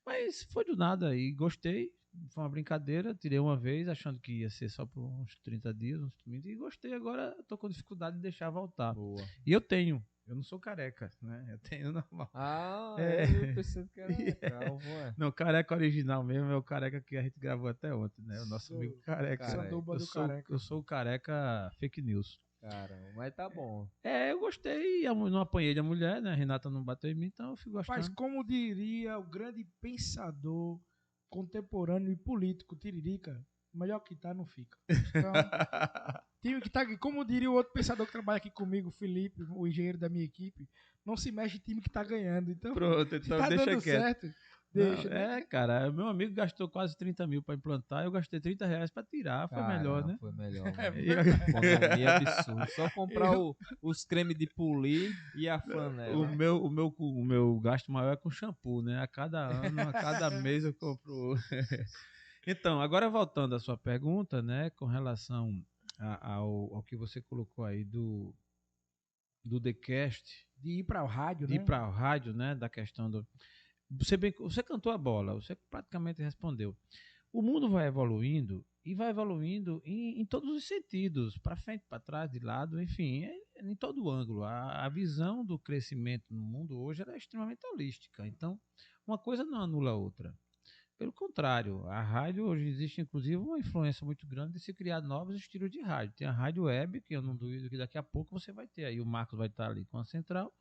Mas foi do nada aí, gostei. Foi uma brincadeira, tirei uma vez, achando que ia ser só por uns 30 dias, uns 30, e gostei. Agora tô com dificuldade de deixar voltar. Boa. E eu não sou careca, né? Eu tenho normal. Eu pensei que era calvo, Não, careca original mesmo é o careca que a gente gravou até ontem, né? O nosso amigo careca. Eu sou o careca fake news. Caramba, mas tá bom. Eu gostei, não apanhei da mulher, né? A Renata não bateu em mim, então eu fico gostando. Mas como diria o grande pensador contemporâneo e político, Tiririca, melhor que tá, não fica. Então, time que tá aqui, como diria o outro pensador que trabalha aqui comigo, o Felipe, o engenheiro da minha equipe, não se mexe em time que tá ganhando. Então, pronto, então tá deixa dando quieto. Certo, deixa. Não, cara, meu amigo gastou quase 30 mil pra implantar, eu gastei 30 reais pra tirar, foi melhor, né? Foi melhor, mano. Economia absurda. Só comprar os cremes de polir e a flanela. O meu gasto maior é com shampoo, né? A cada ano, a cada mês eu compro. Então, agora voltando à sua pergunta, né, com relação ao que você colocou aí do TheCast, De ir para o rádio, de né? ir para o rádio, né, da questão do... Você cantou a bola, você praticamente respondeu. O mundo vai evoluindo e vai evoluindo em todos os sentidos, para frente, para trás, de lado, enfim, em todo ângulo. A visão do crescimento no mundo hoje ela é extremamente holística. Então, uma coisa não anula a outra. Pelo contrário, a rádio hoje existe inclusive uma influência muito grande de se criar novos estilos de rádio. Tem a rádio web, que eu não duvido que daqui a pouco você vai ter aí, o Marcos vai estar ali com a central,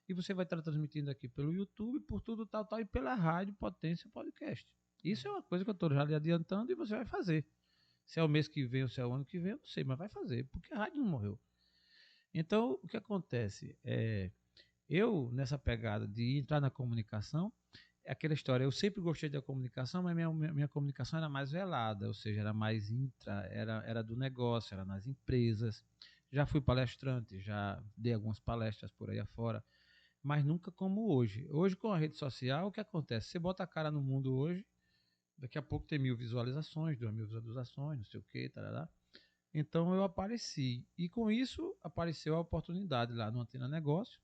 e você vai estar transmitindo aqui pelo YouTube, por tudo tal, tal, e pela rádio Potência Podcast. Isso é uma coisa que eu estou já lhe adiantando e você vai fazer. Se é o mês que vem ou se é o ano que vem, eu não sei, mas vai fazer, porque a rádio não morreu. Então, o que acontece? Eu, nessa pegada de entrar na comunicação, é aquela história, eu sempre gostei da comunicação, mas minha comunicação era mais velada, ou seja, era mais era do negócio, era nas empresas. Já fui palestrante, já dei algumas palestras por aí afora, mas nunca como hoje. Hoje, com a rede social, o que acontece? Você bota a cara no mundo hoje, daqui a pouco tem 1000 visualizações, 2000 visualizações, não sei o que, tarará. Então eu apareci. E com isso apareceu a oportunidade lá no Antena Negócio.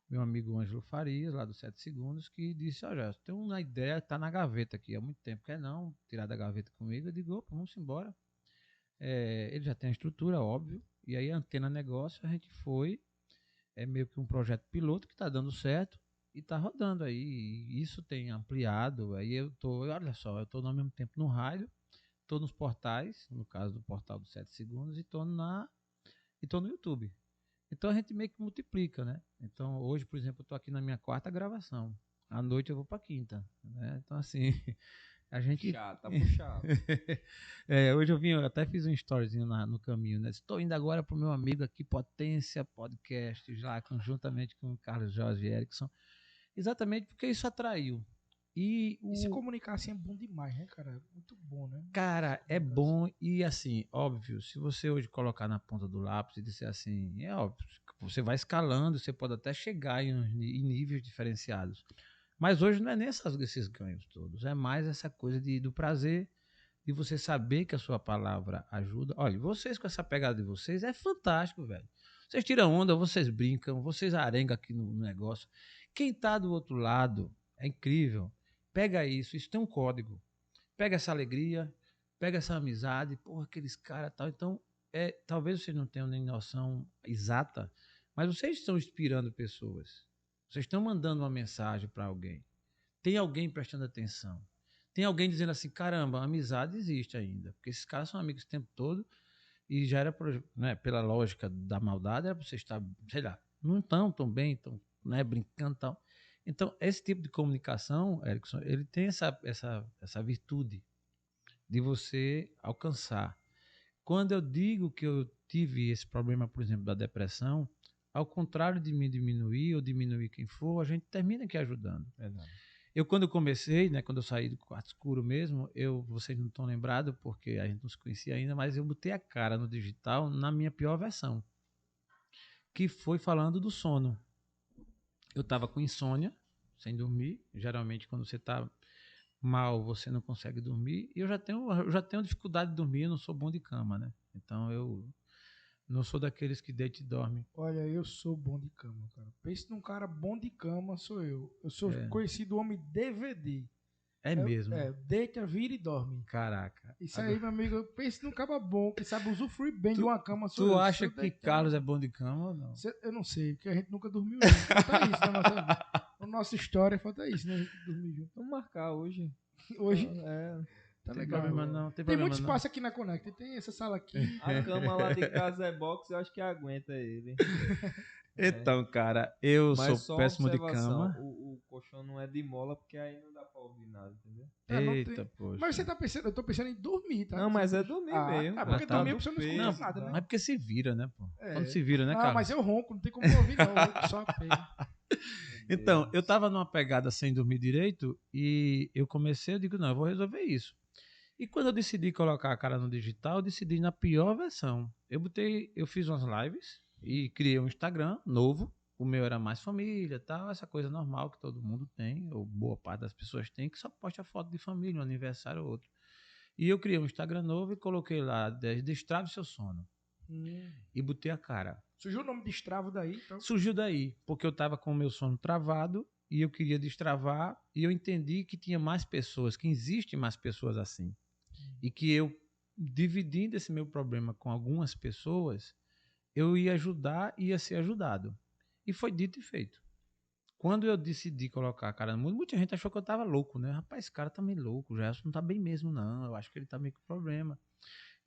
Meu amigo Ângelo Farias, lá do 7 Segundos, que disse, olha, tem uma ideia que está na gaveta aqui há muito tempo, quer não tirar da gaveta comigo? Eu digo, opa, vamos embora. Ele já tem a estrutura, óbvio. E aí a Antena Negócio, a gente foi, é meio que um projeto piloto que está dando certo e está rodando aí. E isso tem ampliado. Aí olha só, eu estou ao mesmo tempo no rádio, estou nos portais, no caso do portal do 7 Segundos, e estou no YouTube. Então a gente meio que multiplica, né? Então hoje, por exemplo, eu estou aqui na minha quarta gravação. À noite eu vou para quinta, né? Então assim, a gente... Tá puxado. Hoje eu até fiz um storyzinho no caminho, né? Estou indo agora pro meu amigo aqui, Potência Podcast, já conjuntamente com o Carlos Jorge Erickson, exatamente porque isso atraiu. E se comunicar assim é bom demais, né, cara? Muito bom, né? Cara, é bom e assim, óbvio, se você hoje colocar na ponta do lápis e disser assim, é óbvio, você vai escalando, você pode até chegar em níveis diferenciados. Mas hoje não é nem esses ganhos todos, é mais essa coisa do prazer, de você saber que a sua palavra ajuda. Olha, vocês com essa pegada de vocês é fantástico, velho. Vocês tiram onda, vocês brincam, vocês arengam aqui no negócio. Quem tá do outro lado é incrível. Pega isso tem um código. Pega essa alegria, pega essa amizade, porra, aqueles caras tal. Então, talvez vocês não tenham nem noção exata, mas vocês estão inspirando pessoas. Vocês estão mandando uma mensagem para alguém. Tem alguém prestando atenção. Tem alguém dizendo assim, caramba, a amizade existe ainda. Porque esses caras são amigos o tempo todo e já era, né, pela lógica da maldade, era para você estar, sei lá, não estão tão bem, estão, né, brincando e tal. Então, esse tipo de comunicação, Erickson, ele tem essa virtude de você alcançar. Quando eu digo que eu tive esse problema, por exemplo, da depressão, ao contrário de me diminuir ou diminuir quem for, a gente termina aqui ajudando. Verdade. Eu, quando eu comecei, né, quando eu saí do quarto escuro mesmo, vocês não estão lembrados porque a gente não se conhecia ainda, mas eu botei a cara no digital na minha pior versão, que foi falando do sono. Eu estava com insônia, sem dormir. Geralmente, quando você está mal, você não consegue dormir. E eu já tenho dificuldade de dormir, eu não sou bom de cama, né? Então, eu não sou daqueles que deita e dorme. Olha, eu sou bom de cama, cara. Pense num cara bom de cama, sou eu. Eu sou conhecido homem DVD. Mesmo? Deita, vira e dorme. Caraca. Isso aí, meu amigo, pense num cara bom, que sabe usufruir bem de uma cama. Tu acha que Carlos é bom de cama ou não? Eu não sei, porque a gente nunca dormiu junto. Falta isso na nossa história, falta isso, né? A gente dormir junto. Vamos marcar hoje. Hoje? Tá tem legal. Problema, não. Tem muito espaço aqui na Connect. Tem essa sala aqui. A cama lá de casa é box, eu acho que aguenta ele. Então, cara, eu Mas sou péssimo de cama. O colchão não é de mola, porque aí não dá pra ouvir nada, entendeu? Eita, poxa. Mas você tá pensando, eu tô pensando em dormir, tá? Não, mas é dormir mesmo. Porque dormir tá você não escuta nada, né? Mas porque se vira, né, pô? Quando se vira, né, cara? Mas eu ronco, não tem como ouvir, não. Eu só Então, eu tava numa pegada sem dormir direito e eu digo, não, eu vou resolver isso. E quando eu decidi colocar a cara no digital, eu decidi na pior versão. Eu fiz umas lives e criei um Instagram novo. O meu era mais família, tal, essa coisa normal que todo mundo tem, ou boa parte das pessoas tem, que só posta foto de família, um aniversário ou outro. E eu criei um Instagram novo e coloquei lá, destrave seu sono. E botei a cara. Surgiu o nome de Destravo daí, então? Surgiu daí, porque eu estava com o meu sono travado e eu queria destravar e eu entendi que tinha mais pessoas, que existem mais pessoas assim. E que eu, dividindo esse meu problema com algumas pessoas, eu ia ajudar e ia ser ajudado. E foi dito e feito. Quando eu decidi colocar a cara no mundo, muita gente achou que eu estava louco, né? Rapaz, esse cara tá meio louco, o Gerson não tá bem mesmo, não. Eu acho que ele tá meio com problema.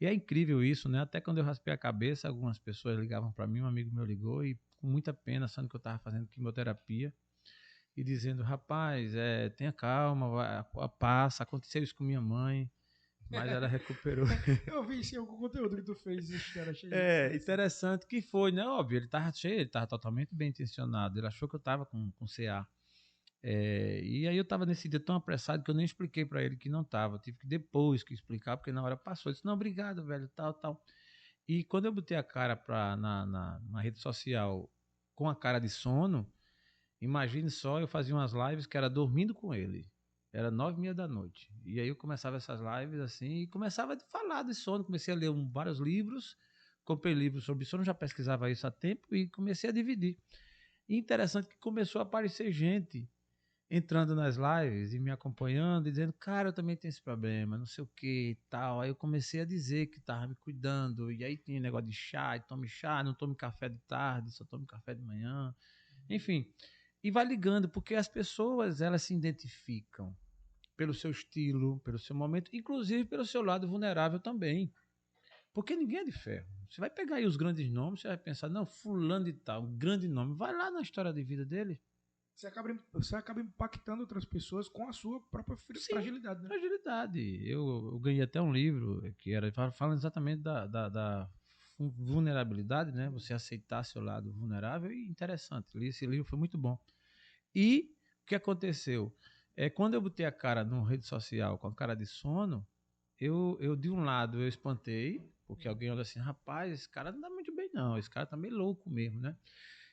E é incrível isso, né? Até quando eu raspei a cabeça, algumas pessoas ligavam para mim, um amigo meu ligou e com muita pena, achando que eu estava fazendo quimioterapia e dizendo, rapaz, tenha calma, passa, aconteceu isso com minha mãe, mas ela recuperou. Eu vi sim algum conteúdo que tu fez, cara, achei Interessante que foi, né? Óbvio, ele estava cheio, ele estava totalmente bem intencionado, ele achou que eu estava com CA. E aí eu estava nesse dia tão apressado que eu nem expliquei para ele que não estava. Tive que depois que explicar, porque na hora passou. Eu disse, não, obrigado, velho, tal, tal. E quando eu botei a cara na rede social com a cara de sono, imagine só, eu fazia umas lives que era dormindo com ele. Era 9h30 da noite. E aí eu começava essas lives assim e começava a falar de sono. Comecei a ler vários livros, comprei livros sobre sono, já pesquisava isso há tempo e comecei a dividir. E interessante que começou a aparecer gente entrando nas lives e me acompanhando e dizendo, cara, eu também tenho esse problema, não sei o que e tal. Aí eu comecei a dizer que estava me cuidando. E aí tinha negócio de chá, e tome chá, não tome café de tarde, só tome café de manhã. Enfim, e vai ligando, porque as pessoas, elas se identificam pelo seu estilo, pelo seu momento, inclusive pelo seu lado vulnerável também. Porque ninguém é de ferro. Você vai pegar aí os grandes nomes, você vai pensar, não, fulano de tal, grande nome. Vai lá na história de vida dele. Você acaba impactando outras pessoas com a sua própria fragilidade, né? Fragilidade. Eu ganhei até um livro que era falando exatamente da vulnerabilidade, né? Você aceitar seu lado vulnerável e interessante. Esse livro foi muito bom. E o que aconteceu? Quando eu botei a cara numa rede social com a cara de sono, eu de um lado eu espantei, porque alguém olha assim, rapaz, esse cara não dá muito bem não, esse cara tá meio louco mesmo, né?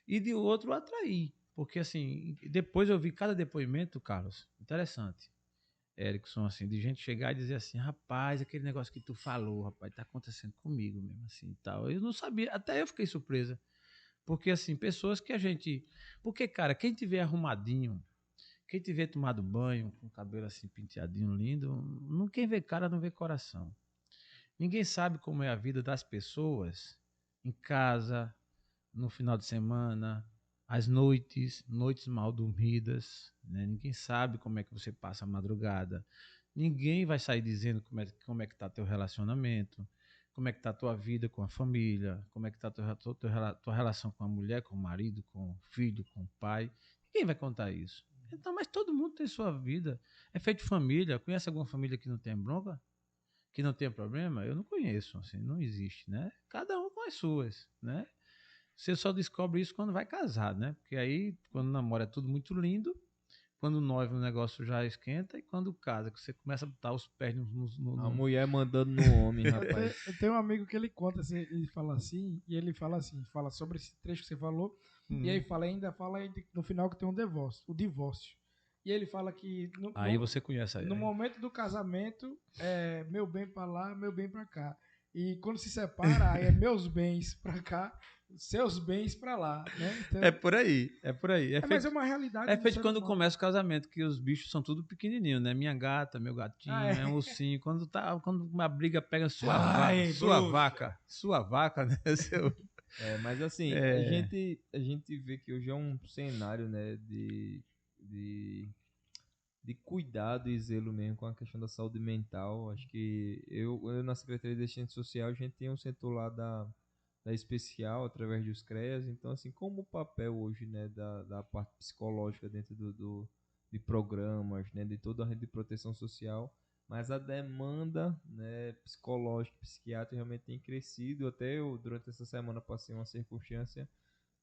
E de outro eu atraí, porque assim, depois eu vi cada depoimento, Carlos, interessante, Erickson, assim, de gente chegar e dizer assim, rapaz, aquele negócio que tu falou, rapaz, tá acontecendo comigo mesmo, assim, e tal. Eu não sabia, até eu fiquei surpresa, porque assim, pessoas que a gente, porque cara, quem tiver arrumadinho, quem tiver tomado banho, com o cabelo assim penteadinho, lindo, quem vê cara não vê coração. Ninguém sabe como é a vida das pessoas em casa, no final de semana, as noites mal dormidas, né? Ninguém sabe como é que você passa a madrugada. Ninguém vai sair dizendo como é que tá teu relacionamento, como é que tá tua vida com a família, como é que tá tua relação com a mulher, com o marido, com o filho, com o pai. Ninguém vai contar isso. Então, mas todo mundo tem sua vida. É feito de família. Conhece alguma família que não tem bronca? Que não tem problema? Eu não conheço, assim, não existe, né? Cada um com as suas, né? Você só descobre isso quando vai casar, né? Porque aí, quando namora, é tudo muito lindo. Quando noivo, o negócio já esquenta. E quando casa, que você começa a botar os pés A mulher mandando no homem, rapaz. Eu tenho um amigo que ele conta, ele fala assim, e ele fala assim, fala sobre esse trecho que você falou, e aí ainda fala no final que tem o divórcio. E ele fala que aí você conhece aí. No momento do casamento, é meu bem pra lá, meu bem pra cá. E quando se separa, aí é meus bens pra cá, seus bens pra lá, né? Então, é por aí. mas é uma realidade. É feito quando começa o casamento, que os bichos são tudo pequenininhos, né? Minha gata, meu gatinho, é um ursinho. Quando uma briga pega sua vaca, né? Mas assim, a gente vê que hoje é um cenário, né, de cuidado e zelo mesmo com a questão da saúde mental. Acho que eu na Secretaria de Assistência Social, a gente tem um setor lá da especial, através dos CREAS. Então, assim, como o papel hoje, né, da parte psicológica dentro de programas, né, de toda a rede de proteção social, mas a demanda, né, psicológica, psiquiátrica realmente tem crescido. Até eu, durante essa semana, passei uma circunstância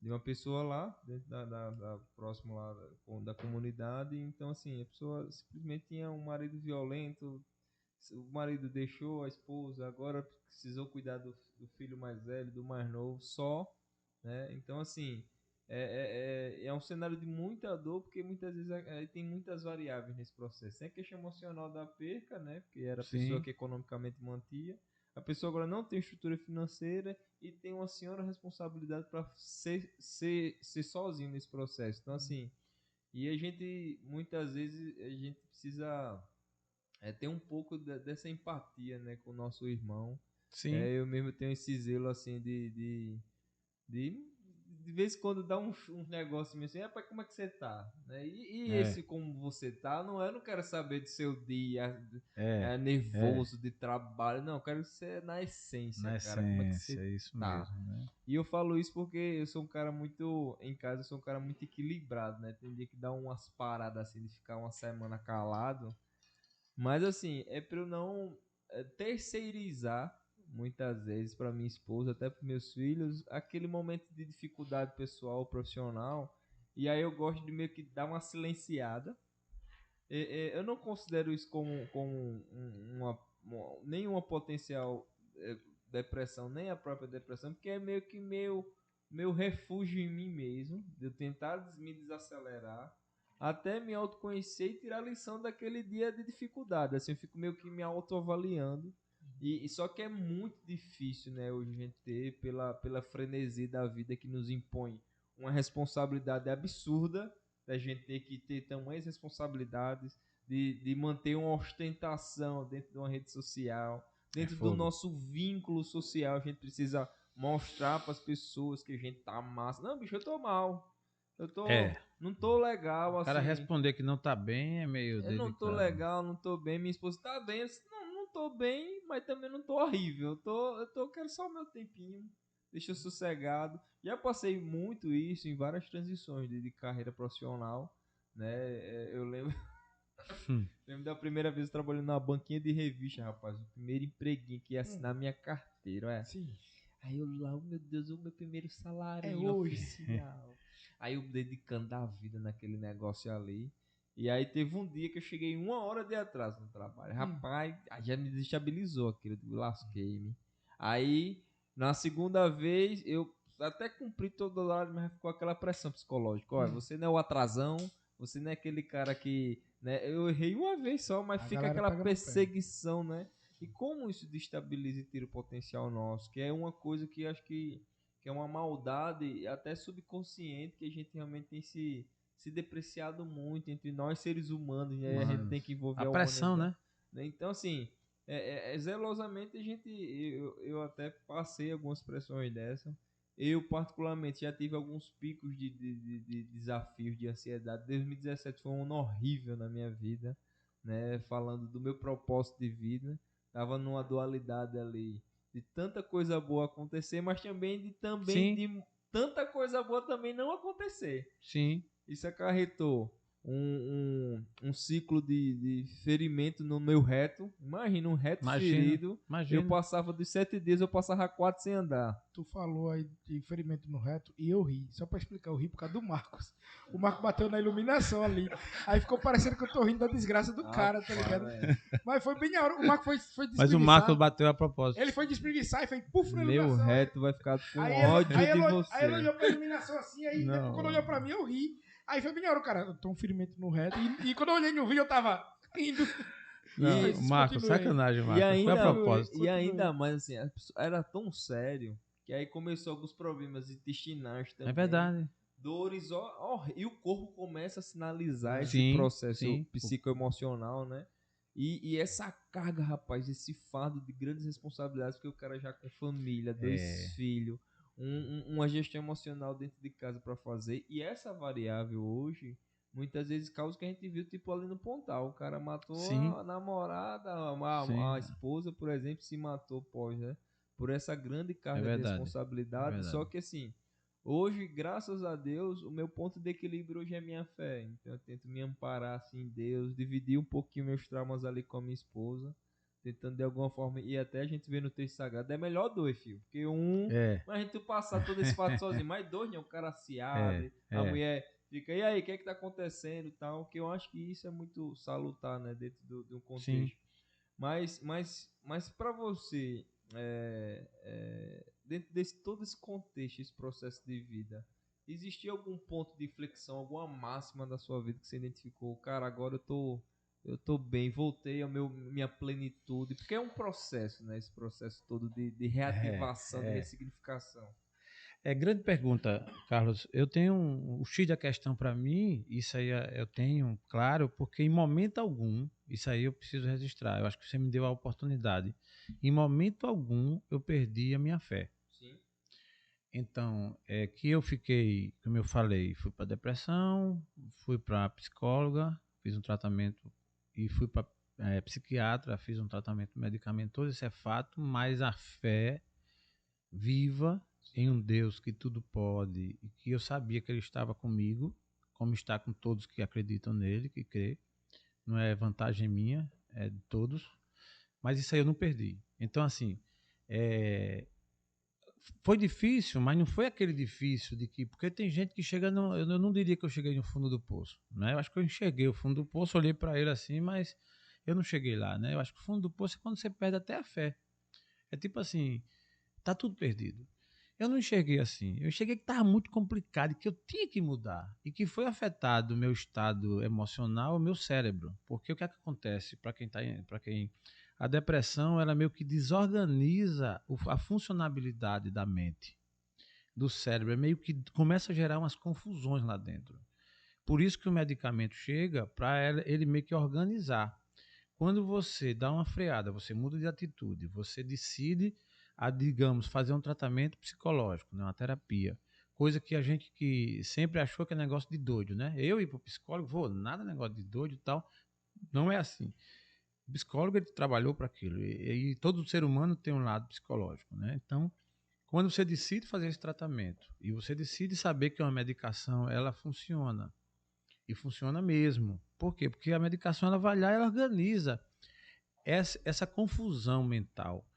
de uma pessoa lá, dentro próximo lá da comunidade. Então, assim, a pessoa simplesmente tinha um marido violento, o marido deixou a esposa, agora precisou cuidar do filho mais velho, do mais novo, só, né? Então, assim, é um cenário de muita dor, porque muitas vezes tem muitas variáveis nesse processo. Tem a questão emocional da perca, né? Porque era a pessoa que economicamente mantia. A pessoa agora não tem estrutura financeira e tem uma senhora responsabilidade para ser sozinho nesse processo. Então, assim, e a gente, muitas vezes, a gente precisa ter um pouco dessa empatia, né, com o nosso irmão. Sim. Eu mesmo tenho esse zelo, assim, de vez em quando dá um negócio assim, rapaz, como é que você tá? Né? E esse como você tá, eu não quero saber do seu dia nervoso de trabalho, não, eu quero ser na essência, cara, como é que você é isso tá? mesmo, né? E eu falo isso porque eu sou um cara muito, em casa eu sou um cara muito equilibrado, né? Tem dia que dá umas paradas assim, de ficar uma semana calado, mas assim, é pra eu não terceirizar muitas vezes para minha esposa, até para meus filhos, aquele momento de dificuldade pessoal, profissional. E aí eu gosto de meio que dar uma silenciada. Eu não considero isso como nenhuma potencial depressão, nem a própria depressão, porque é meio que meu refúgio em mim mesmo, de eu tentar me desacelerar, até me autoconhecer e tirar a lição daquele dia de dificuldade. Assim, eu fico meio que me autoavaliando. E só que é muito difícil, né, hoje a gente ter, pela frenesi da vida que nos impõe uma responsabilidade absurda, da gente ter que ter tamanhas responsabilidades, de manter uma ostentação dentro de uma rede social, dentro do nosso vínculo social, a gente precisa mostrar para as pessoas que a gente tá massa. Não, bicho, eu tô mal. Não tô legal, assim. O cara responder que não tá bem é meio Eu delicado. não tô legal, não tô bem. Minha esposa tá bem. Eu disse, não tô bem, mas também não tô horrível. Eu quero só o meu tempinho. Deixa eu sossegado. Já passei muito isso em várias transições de carreira profissional, né? Eu lembro da primeira vez trabalhando na banquinha de revista, rapaz. O primeiro empreguinho que ia assinar minha carteira, Sim. Aí eu lá, meu Deus, o meu primeiro salário hoje. oficial. Aí eu dedicando da vida naquele negócio ali. E aí teve um dia que eu cheguei 1 hora de atraso no trabalho. Rapaz, aí já me desestabilizou aquilo, eu lasquei-me. Aí, na segunda vez, eu até cumpri todo o horário, mas ficou aquela pressão psicológica. Olha, você não é o atrasão, você não é aquele cara que... Né, eu errei uma vez só, mas fica aquela perseguição, né? E como isso destabiliza e tira o potencial nosso, que é uma coisa que acho que é uma maldade até subconsciente, que a gente realmente tem se depreciado muito entre nós seres humanos, né? A gente tem que envolver a a pressão, humanidade. né? Então, assim, zelosamente eu até passei algumas pressões dessa. Eu, particularmente, já tive alguns picos de desafios, de ansiedade. 2017 foi um ano horrível na minha vida, né? Falando do meu propósito de vida. Tava numa dualidade ali de tanta coisa boa acontecer, mas também de tanta coisa boa também não acontecer. Sim. Isso acarretou um ciclo de ferimento no meu reto. Imagina, um reto ferido. Eu passava dos 7 dias, eu passava 4 sem andar. Tu falou aí de ferimento no reto e eu ri. Só pra explicar, eu ri por causa do Marcos. O Marcos bateu na iluminação ali. Aí ficou parecendo que eu tô rindo da desgraça do cara, tá ligado? Mas foi bem na hora. O Marcos foi despreguiçar. Mas o Marcos bateu a propósito. Ele foi despreguiçar e fez puf na iluminação. Meu reto vai ficar com ódio de você. Aí ele olhou pra iluminação assim, aí depois quando olhou pra mim eu ri. Aí foi bem na hora, cara, eu tô um ferimento no reto. E quando eu olhei no vídeo eu tava rindo. Não, Marcos, sacanagem, Marcos. Foi a propósito. E ainda mais assim, era tão sério que aí começou alguns problemas intestinais também. É verdade. Dores, e o corpo começa a sinalizar esse processo psicoemocional, né? E essa carga, rapaz, esse fardo de grandes responsabilidades, porque o cara já com família, 2 filhos, uma gestão emocional dentro de casa para fazer. E essa variável hoje, muitas vezes causa que a gente viu, tipo ali no Pontal. O cara matou a namorada, a esposa, por exemplo, se matou pós, né? Por essa grande carga de responsabilidade. Só que assim, hoje, graças a Deus, o meu ponto de equilíbrio hoje é minha fé. Então eu tento me amparar assim em Deus, dividir um pouquinho meus traumas ali com a minha esposa, tentando de alguma forma, e até a gente vê no texto sagrado, é melhor 2, filho, porque a gente passar todo esse fato sozinho, mais 2, né? O cara se abre, a mulher fica, e aí, o que é que tá acontecendo e tal, que eu acho que isso é muito salutar, né, dentro de um contexto. Mas para você, dentro desse todo esse contexto, esse processo de vida, Existia algum ponto de inflexão, alguma máxima da sua vida que você identificou? Cara, agora eu tô bem, voltei à minha plenitude. Porque é um processo, né? Esse processo todo de reativação, de ressignificação. Grande pergunta, Carlos. Eu tenho o X da questão para mim, isso aí eu tenho claro, porque em momento algum, isso aí eu preciso registrar. Eu acho que você me deu a oportunidade. Em momento algum eu perdi a minha fé. Sim. Então, é que eu fiquei, como eu falei, fui para depressão, fui para psicóloga, fiz um tratamento e fui para psiquiatra, fiz um tratamento medicamentoso, isso é fato, mas a fé viva em um Deus que tudo pode e que eu sabia que ele estava comigo, como está com todos que acreditam nele, que crê. Não é vantagem minha, é de todos. Mas isso aí eu não perdi. Então, assim, foi difícil, mas não foi aquele difícil de que... Porque tem gente que chega... eu não diria que eu cheguei no fundo do poço, né? Eu acho que eu enxerguei o fundo do poço, olhei para ele assim, mas eu não cheguei lá, né? Eu acho que o fundo do poço é quando você perde até a fé. É tipo assim, tá tudo perdido. Eu não enxerguei assim. Eu enxerguei que estava muito complicado e que eu tinha que mudar. E que foi afetado o meu estado emocional, o meu cérebro. Porque o que é que acontece para quem a depressão, ela meio que desorganiza a funcionalidade da mente, do cérebro, é meio que começa a gerar umas confusões lá dentro. Por isso que o medicamento chega para ele meio que organizar. Quando você dá uma freada, você muda de atitude, você decide a, digamos, fazer um tratamento psicológico, né, uma terapia, coisa que a gente que sempre achou que é negócio de doido, né? Eu ir para o psicólogo, vou, nada negócio de doido e tal, não é assim. O psicólogo ele trabalhou para aquilo e todo ser humano tem um lado psicológico, né? Então, quando você decide fazer esse tratamento e você decide saber que uma medicação ela funciona e funciona mesmo, por quê? Porque a medicação ela vai lá e ela organiza essa confusão mental.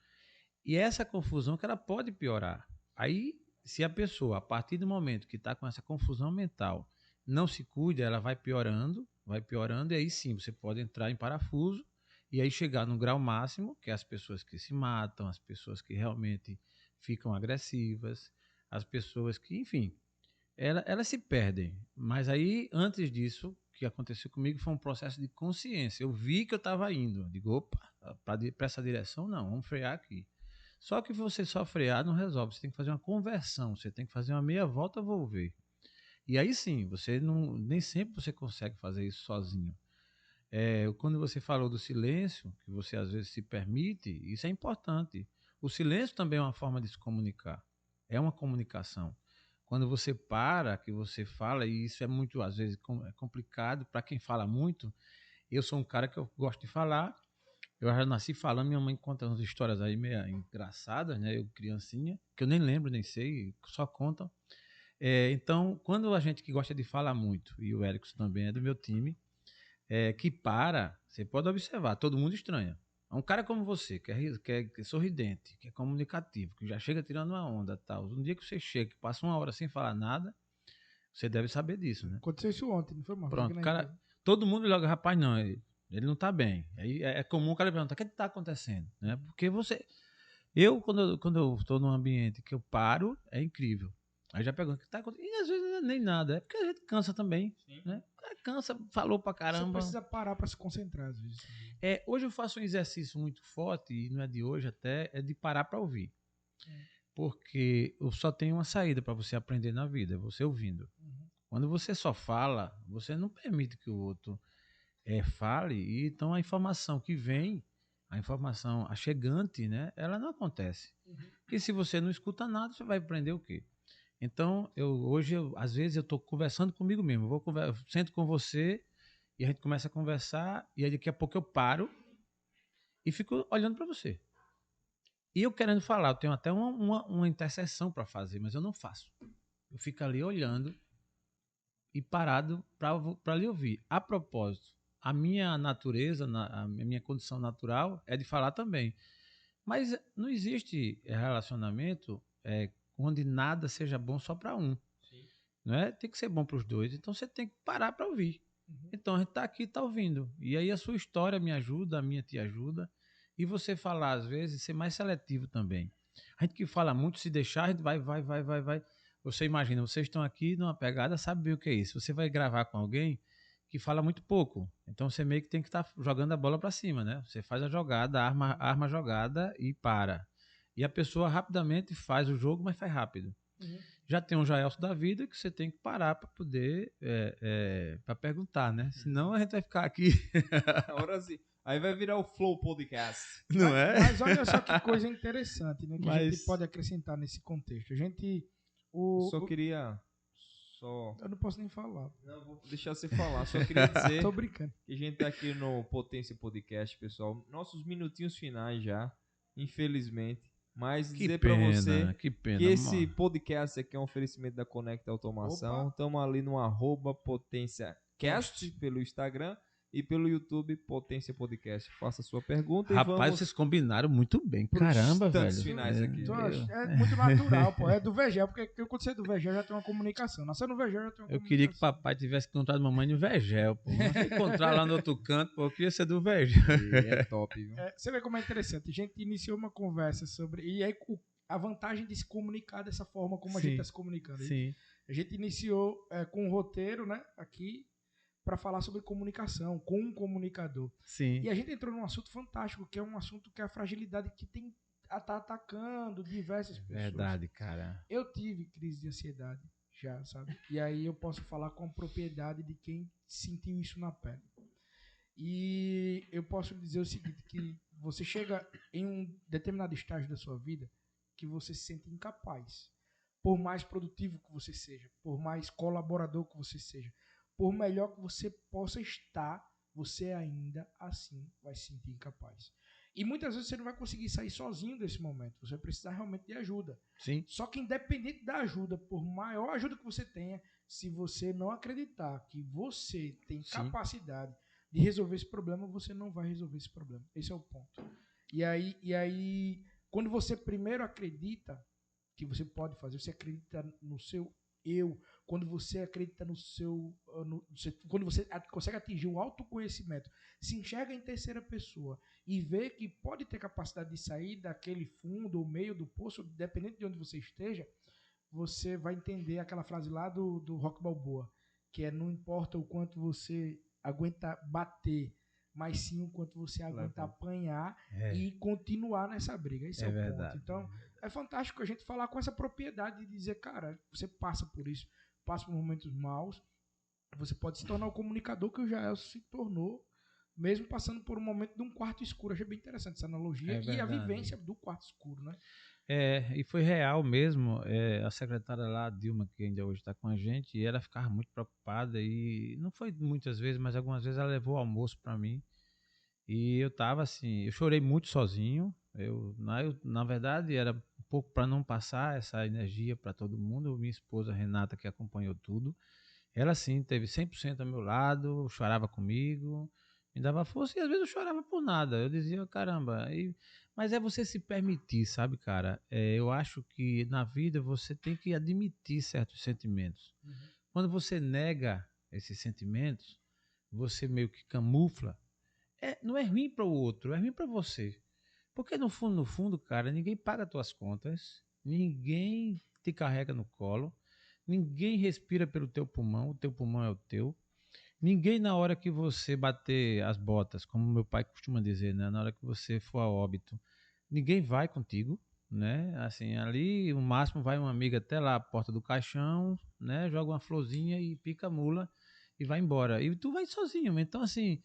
E essa confusão que ela pode piorar. Aí, se a pessoa, a partir do momento que está com essa confusão mental, não se cuida, ela vai piorando, e aí sim você pode entrar em parafuso e aí chegar no grau máximo, que é as pessoas que se matam, as pessoas que realmente ficam agressivas, as pessoas que, enfim, elas se perdem. Mas aí, antes disso, o que aconteceu comigo foi um processo de consciência. Eu vi que eu estava indo. Eu digo, opa, para essa direção não, vamos frear aqui. Só que você só frear não resolve. Você tem que fazer uma conversão, você tem que fazer uma meia volta volver. E aí sim, você não, nem sempre você consegue fazer isso sozinho. Quando você falou do silêncio, que você às vezes se permite, isso é importante. O silêncio também é uma forma de se comunicar. É uma comunicação. Quando você para, que você fala, e isso é muito, às vezes, é complicado para quem fala muito. Eu sou um cara que eu gosto de falar. Eu já nasci falando, minha mãe conta umas histórias aí meio engraçadas, né? Eu criancinha, que eu nem lembro, nem sei, só contam. Então, quando a gente que gosta de falar muito, e o Érico também é do meu time, que para, você pode observar, todo mundo estranha. Um cara como você, que é sorridente, que é comunicativo, que já chega tirando uma onda tal. Um dia que você chega, que passa uma hora sem falar nada, você deve saber disso, né? Aconteceu isso ontem, não foi, mal? Pronto, cara, todo mundo logo, rapaz, não, ele não tá bem. Aí é comum o cara perguntar, o que tá acontecendo? Né? Porque quando eu tô num ambiente que eu paro, é incrível. Aí já pergunto, o que tá acontecendo? E às vezes nem nada, é porque a gente cansa também, Sim. né? O cara cansa, falou pra caramba. Você precisa parar pra se concentrar, às vezes. Hoje eu faço um exercício muito forte, e não é de hoje até, é de parar pra ouvir. Porque eu só tenho uma saída pra você aprender na vida, é você ouvindo. Quando você só fala, você não permite que o outro fale, e então a informação que vem, a informação achegante, né, ela não acontece. Porque se você não escuta nada, você vai aprender o quê? Então, às vezes, eu estou conversando comigo mesmo. Eu sento com você e a gente começa a conversar, e aí daqui a pouco eu paro e fico olhando para você. E eu querendo falar, eu tenho até uma intercessão para fazer, mas eu não faço. Eu fico ali olhando e parado para lhe ouvir. A propósito, a minha natureza, a minha condição natural é de falar também. Mas não existe relacionamento onde nada seja bom só para um. Sim. Não é? Tem que ser bom para os dois. Então você tem que parar para ouvir. Então a gente está aqui, está ouvindo. E aí a sua história me ajuda, a minha te ajuda. E você falar, às vezes, ser mais seletivo também. A gente que fala muito, se deixar, a gente vai. Você imagina, vocês estão aqui numa pegada, sabe bem o que é isso. Você vai gravar com alguém que fala muito pouco. Então você meio que tem que estar jogando a bola para cima, né? Você faz a jogada, arma a jogada e para. E a pessoa rapidamente faz o jogo, mas faz rápido. Já tem um Jaelson da vida que você tem que parar para poder para perguntar, né? Senão a gente vai ficar aqui. Agora sim. Aí vai virar o Flow Podcast. Não Mas olha só que coisa interessante, né? Que a gente Mas- pode acrescentar nesse contexto. A gente. Eu só queria... Eu não posso nem falar. Não, vou deixar você falar. Só queria dizer Tô brincando. que a gente tá aqui no Potência Podcast, pessoal. Nossos minutinhos finais já, infelizmente. Mas Que dizer pra você que pena. que esse mano. podcast aqui é um oferecimento da Conecta Automação. Estamos ali no @PotênciaCast pelo Instagram e pelo YouTube Potência Podcast. Faça a sua pergunta e Rapaz, vamos vocês combinaram muito bem. pros Caramba, instantes velho. finais aqui. Então, é muito natural, pô. É do VGL, porque quando você é do VGL já tem uma comunicação. Nasceu no VGL já tem uma Eu comunicação. queria que papai tivesse encontrado mamãe no Vegel, pô. Mas se encontrar lá no outro canto, pô, eu queria ser do Vegel. É top, viu? Você vê como é interessante. A gente iniciou uma conversa sobre. E aí, a vantagem de se comunicar dessa forma como a Sim. gente está se comunicando. Sim. A gente iniciou com um roteiro, né? Aqui, para falar sobre comunicação, com um comunicador. Sim. E a gente entrou num assunto fantástico, que é um assunto que é a fragilidade que tem tá atacando diversas pessoas. Verdade, cara. Eu tive crise de ansiedade já, sabe? E aí eu posso falar com propriedade de quem sentiu isso na pele. E eu posso dizer o seguinte, que você chega em um determinado estágio da sua vida que você se sente incapaz. Por mais produtivo que você seja, por mais colaborador que você seja, por melhor que você possa estar, você ainda assim vai se sentir incapaz. E muitas vezes você não vai conseguir sair sozinho desse momento. Você vai precisar realmente de ajuda. Sim. Só que independente da ajuda, por maior ajuda que você tenha, se você não acreditar que você tem capacidade de resolver esse problema, você não vai resolver esse problema. Esse é o ponto. E aí quando você primeiro acredita que você pode fazer, você acredita no seu eu, quando você acredita no seu... quando você consegue atingir o autoconhecimento, se enxerga em terceira pessoa e vê que pode ter capacidade de sair daquele fundo ou meio do poço, dependendo de onde você esteja, você vai entender aquela frase lá do Rock Balboa, que é: não importa o quanto você aguenta bater, mas sim o quanto você aguenta apanhar e continuar nessa briga. Esse é o verdade. ponto. Então, é fantástico a gente falar com essa propriedade de dizer, cara, você passa por isso, passa por momentos maus, você pode se tornar o comunicador que o Jael se tornou, mesmo passando por um momento de um quarto escuro. Achei bem interessante essa analogia e a vivência do quarto escuro, né? E foi real mesmo. A secretária lá, Dilma, que ainda hoje está com a gente, e ela ficava muito preocupada, e não foi muitas vezes, mas algumas vezes ela levou o almoço para mim, e eu tava assim, eu chorei muito sozinho. Na verdade, era um pouco para não passar essa energia para todo mundo. Minha esposa Renata, que acompanhou tudo, ela sim teve 100% ao meu lado, chorava comigo, me dava força, e às vezes eu chorava por nada. Eu dizia, caramba, mas é você se permitir, sabe, cara? Eu acho que na vida você tem que admitir certos sentimentos. Quando você nega esses sentimentos, você meio que camufla. Não é ruim para o outro, é ruim para você. Porque no fundo, cara, ninguém paga as tuas contas, ninguém te carrega no colo, ninguém respira pelo teu pulmão, o teu pulmão é o teu. Ninguém, na hora que você bater as botas, como meu pai costuma dizer, né? Na hora que você for a óbito, ninguém vai contigo, né? Assim, ali, o máximo vai uma amiga até lá a porta do caixão, né? Joga uma florzinha e pica a mula e vai embora. E tu vai sozinho. Então, assim,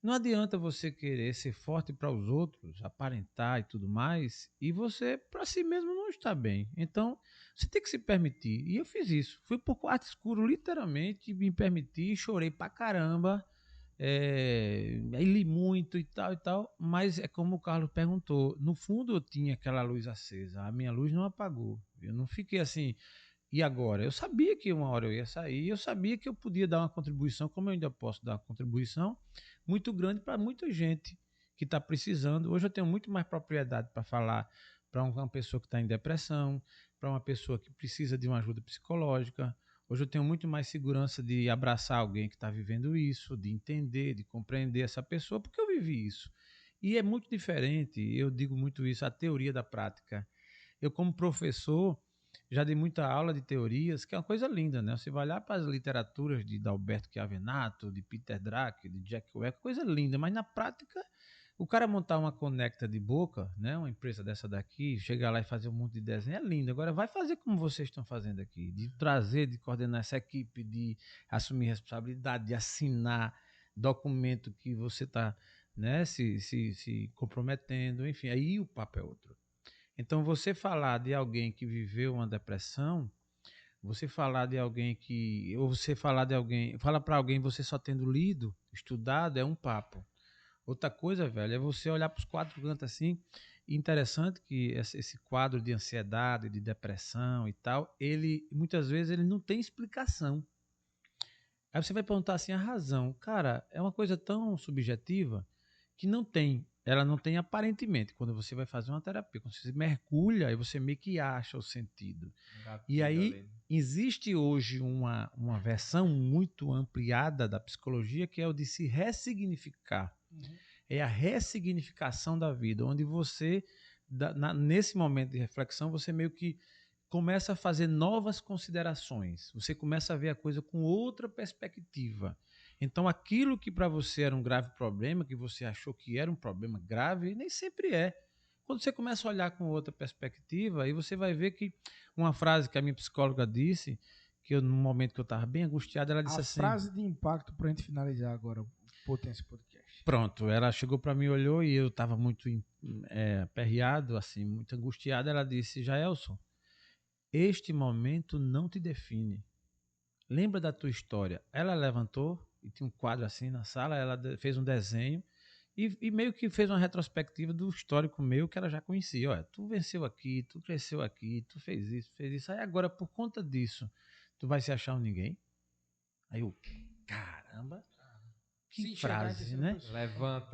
não adianta você querer ser forte para os outros, aparentar e tudo mais, e você, para si mesmo, não está bem. Então, você tem que se permitir. E eu fiz isso. Fui pro quarto escuro, literalmente, me permiti, chorei pra caramba, aí li muito e tal, mas é como o Carlos perguntou, no fundo eu tinha aquela luz acesa, a minha luz não apagou. Eu não fiquei assim, e agora? Eu sabia que uma hora eu ia sair, eu sabia que eu podia dar uma contribuição, como eu ainda posso dar uma contribuição muito grande para muita gente que está precisando. Hoje eu tenho muito mais propriedade para falar para uma pessoa que está em depressão, para uma pessoa que precisa de uma ajuda psicológica. Hoje eu tenho muito mais segurança de abraçar alguém que está vivendo isso, de entender, de compreender essa pessoa, porque eu vivi isso. E é muito diferente, eu digo muito isso, a teoria da prática. Eu, como professor, Já dei muita aula de teorias, que é uma coisa linda, né? Você vai olhar para as literaturas de Dalberto Chiavenato, de Peter Drucker, de Jack Welch, coisa linda, mas na prática, o cara montar uma conecta de boca, né? Uma empresa dessa daqui, chegar lá e fazer um monte de desenho, é lindo. Agora vai fazer como vocês estão fazendo aqui, de trazer, de coordenar essa equipe, de assumir responsabilidade, de assinar documento que você está, né, se comprometendo, enfim, aí o papo é outro. Então, você falar de alguém que viveu uma depressão, você falar de alguém que... Ou você falar de alguém... Fala para alguém você só tendo lido, estudado, é um papo. Outra coisa, velho, é você olhar para os 4 cantos assim. Interessante que esse quadro de ansiedade, de depressão e tal, ele, muitas vezes, ele não tem explicação. Aí você vai perguntar assim, a razão. Cara, é uma coisa tão subjetiva que não tem... Ela não tem aparentemente, quando você vai fazer uma terapia, quando você mergulha, aí você meio que acha o sentido. E aí, existe hoje uma versão muito ampliada da psicologia, que é o de se ressignificar. É a ressignificação da vida, onde você, nesse momento de reflexão, você meio que começa a fazer novas considerações. Você começa a ver a coisa com outra perspectiva. Então, aquilo que para você era um grave problema, que você achou que era um problema grave, nem sempre é. Quando você começa a olhar com outra perspectiva, aí você vai ver que uma frase que a minha psicóloga disse, que no momento que eu estava bem angustiado, ela disse assim... A frase de impacto para a gente finalizar agora o Potência Podcast. Pronto, ela chegou para mim, olhou e eu estava muito aperreado, assim, muito angustiado. Ela disse, Jaelson, este momento não te define. Lembra da tua história. Ela levantou... E tinha um quadro assim na sala, ela fez um desenho e meio que fez uma retrospectiva do histórico meu que ela já conhecia. Olha, tu venceu aqui, tu cresceu aqui, tu fez isso. Aí agora, por conta disso, tu vai se achar um ninguém? Aí eu, caramba, que frase, né?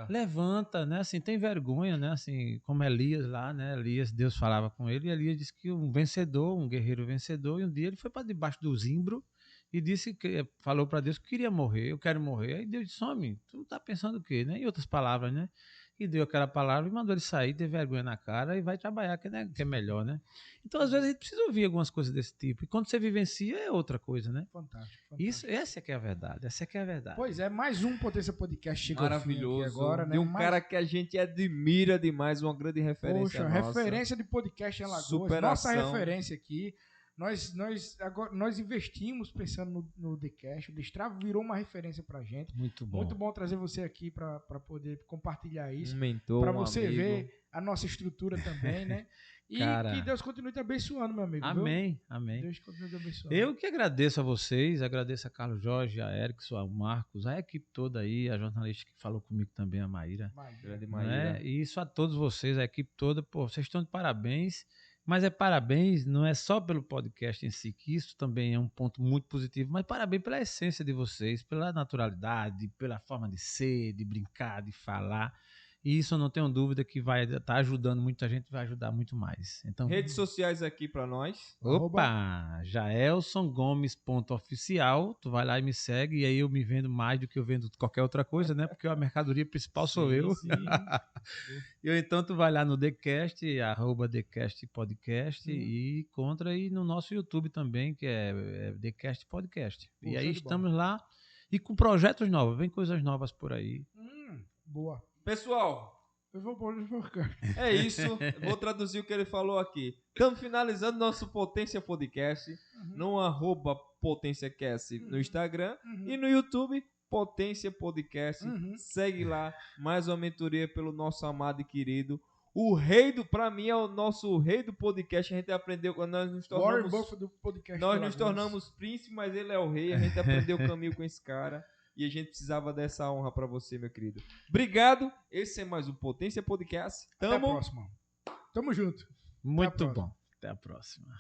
Levanta, né? Assim, tem vergonha, né? Assim, como Elias lá, né? Elias, Deus falava com ele e Elias disse que um vencedor, um guerreiro vencedor, e um dia ele foi para debaixo do zimbro e disse que falou para Deus que queria morrer, eu quero morrer. Aí Deus disse, homem, tu tá pensando o quê, né? Em outras palavras, né? E deu aquela palavra e mandou ele sair, ter vergonha na cara e vai trabalhar, que é melhor, né? Então, às vezes, a gente precisa ouvir algumas coisas desse tipo. E quando você vivencia, é outra coisa, né? Fantástico. Essa é que é a verdade. Essa é que é a verdade. Pois é, mais um Potência Podcast chegou maravilhoso aqui agora, né? De um cara que a gente admira demais, uma grande referência. Poxa, nossa. Referência de podcast em Alagoas. Superação. Nossa referência aqui. Nós investimos pensando no TheCast. O Destravo virou uma referência pra gente. Muito bom. Muito bom trazer você aqui pra poder compartilhar isso. Um mentor, pra você amigo. ver a nossa estrutura também, né? E cara, que Deus continue te abençoando, meu amigo. Amém, viu? amém. Deus continue te abençoando. Eu que agradeço a vocês, agradeço a Carlos Jorge, a Erickson, ao Marcos, a equipe toda aí, a jornalista que falou comigo também, a Maíra. Grande Maíra. Né? E isso a todos vocês, a equipe toda, pô, vocês estão de parabéns. Mas parabéns, não é só pelo podcast em si, que isso também é um ponto muito positivo, mas parabéns pela essência de vocês, pela naturalidade, pela forma de ser, de brincar, de falar. E isso eu não tenho dúvida que vai estar ajudando muita gente, vai ajudar muito mais. Então, redes sociais aqui para nós. Opa! jaelsongomes.oficial. Tu vai lá e me segue, e aí eu me vendo mais do que eu vendo qualquer outra coisa, né? Porque a mercadoria principal sou eu. Sim. E então tu vai lá no TheCast, @TheCastPodcast, e encontra aí no nosso YouTube também, que é TheCast Podcast. Pô, e aí de estamos lá e com projetos novos, vem coisas novas por aí. Boa. Pessoal, eu vou ficar. É isso, vou traduzir o que ele falou aqui. Estamos finalizando nosso Potência Podcast no @PotênciaCast no Instagram e no YouTube Potência Podcast. Segue lá, mais uma mentoria pelo nosso amado e querido. O rei pra mim é o nosso rei do podcast. A gente aprendeu quando nós nos tornamos do podcast. Nós nos tornamos príncipe, mas ele é o rei. A gente aprendeu o caminho com esse cara. E a gente precisava dessa honra pra você, meu querido. Obrigado. Esse é mais um Potência Podcast. Até a próxima. Tamo junto. Muito bom. Até a próxima.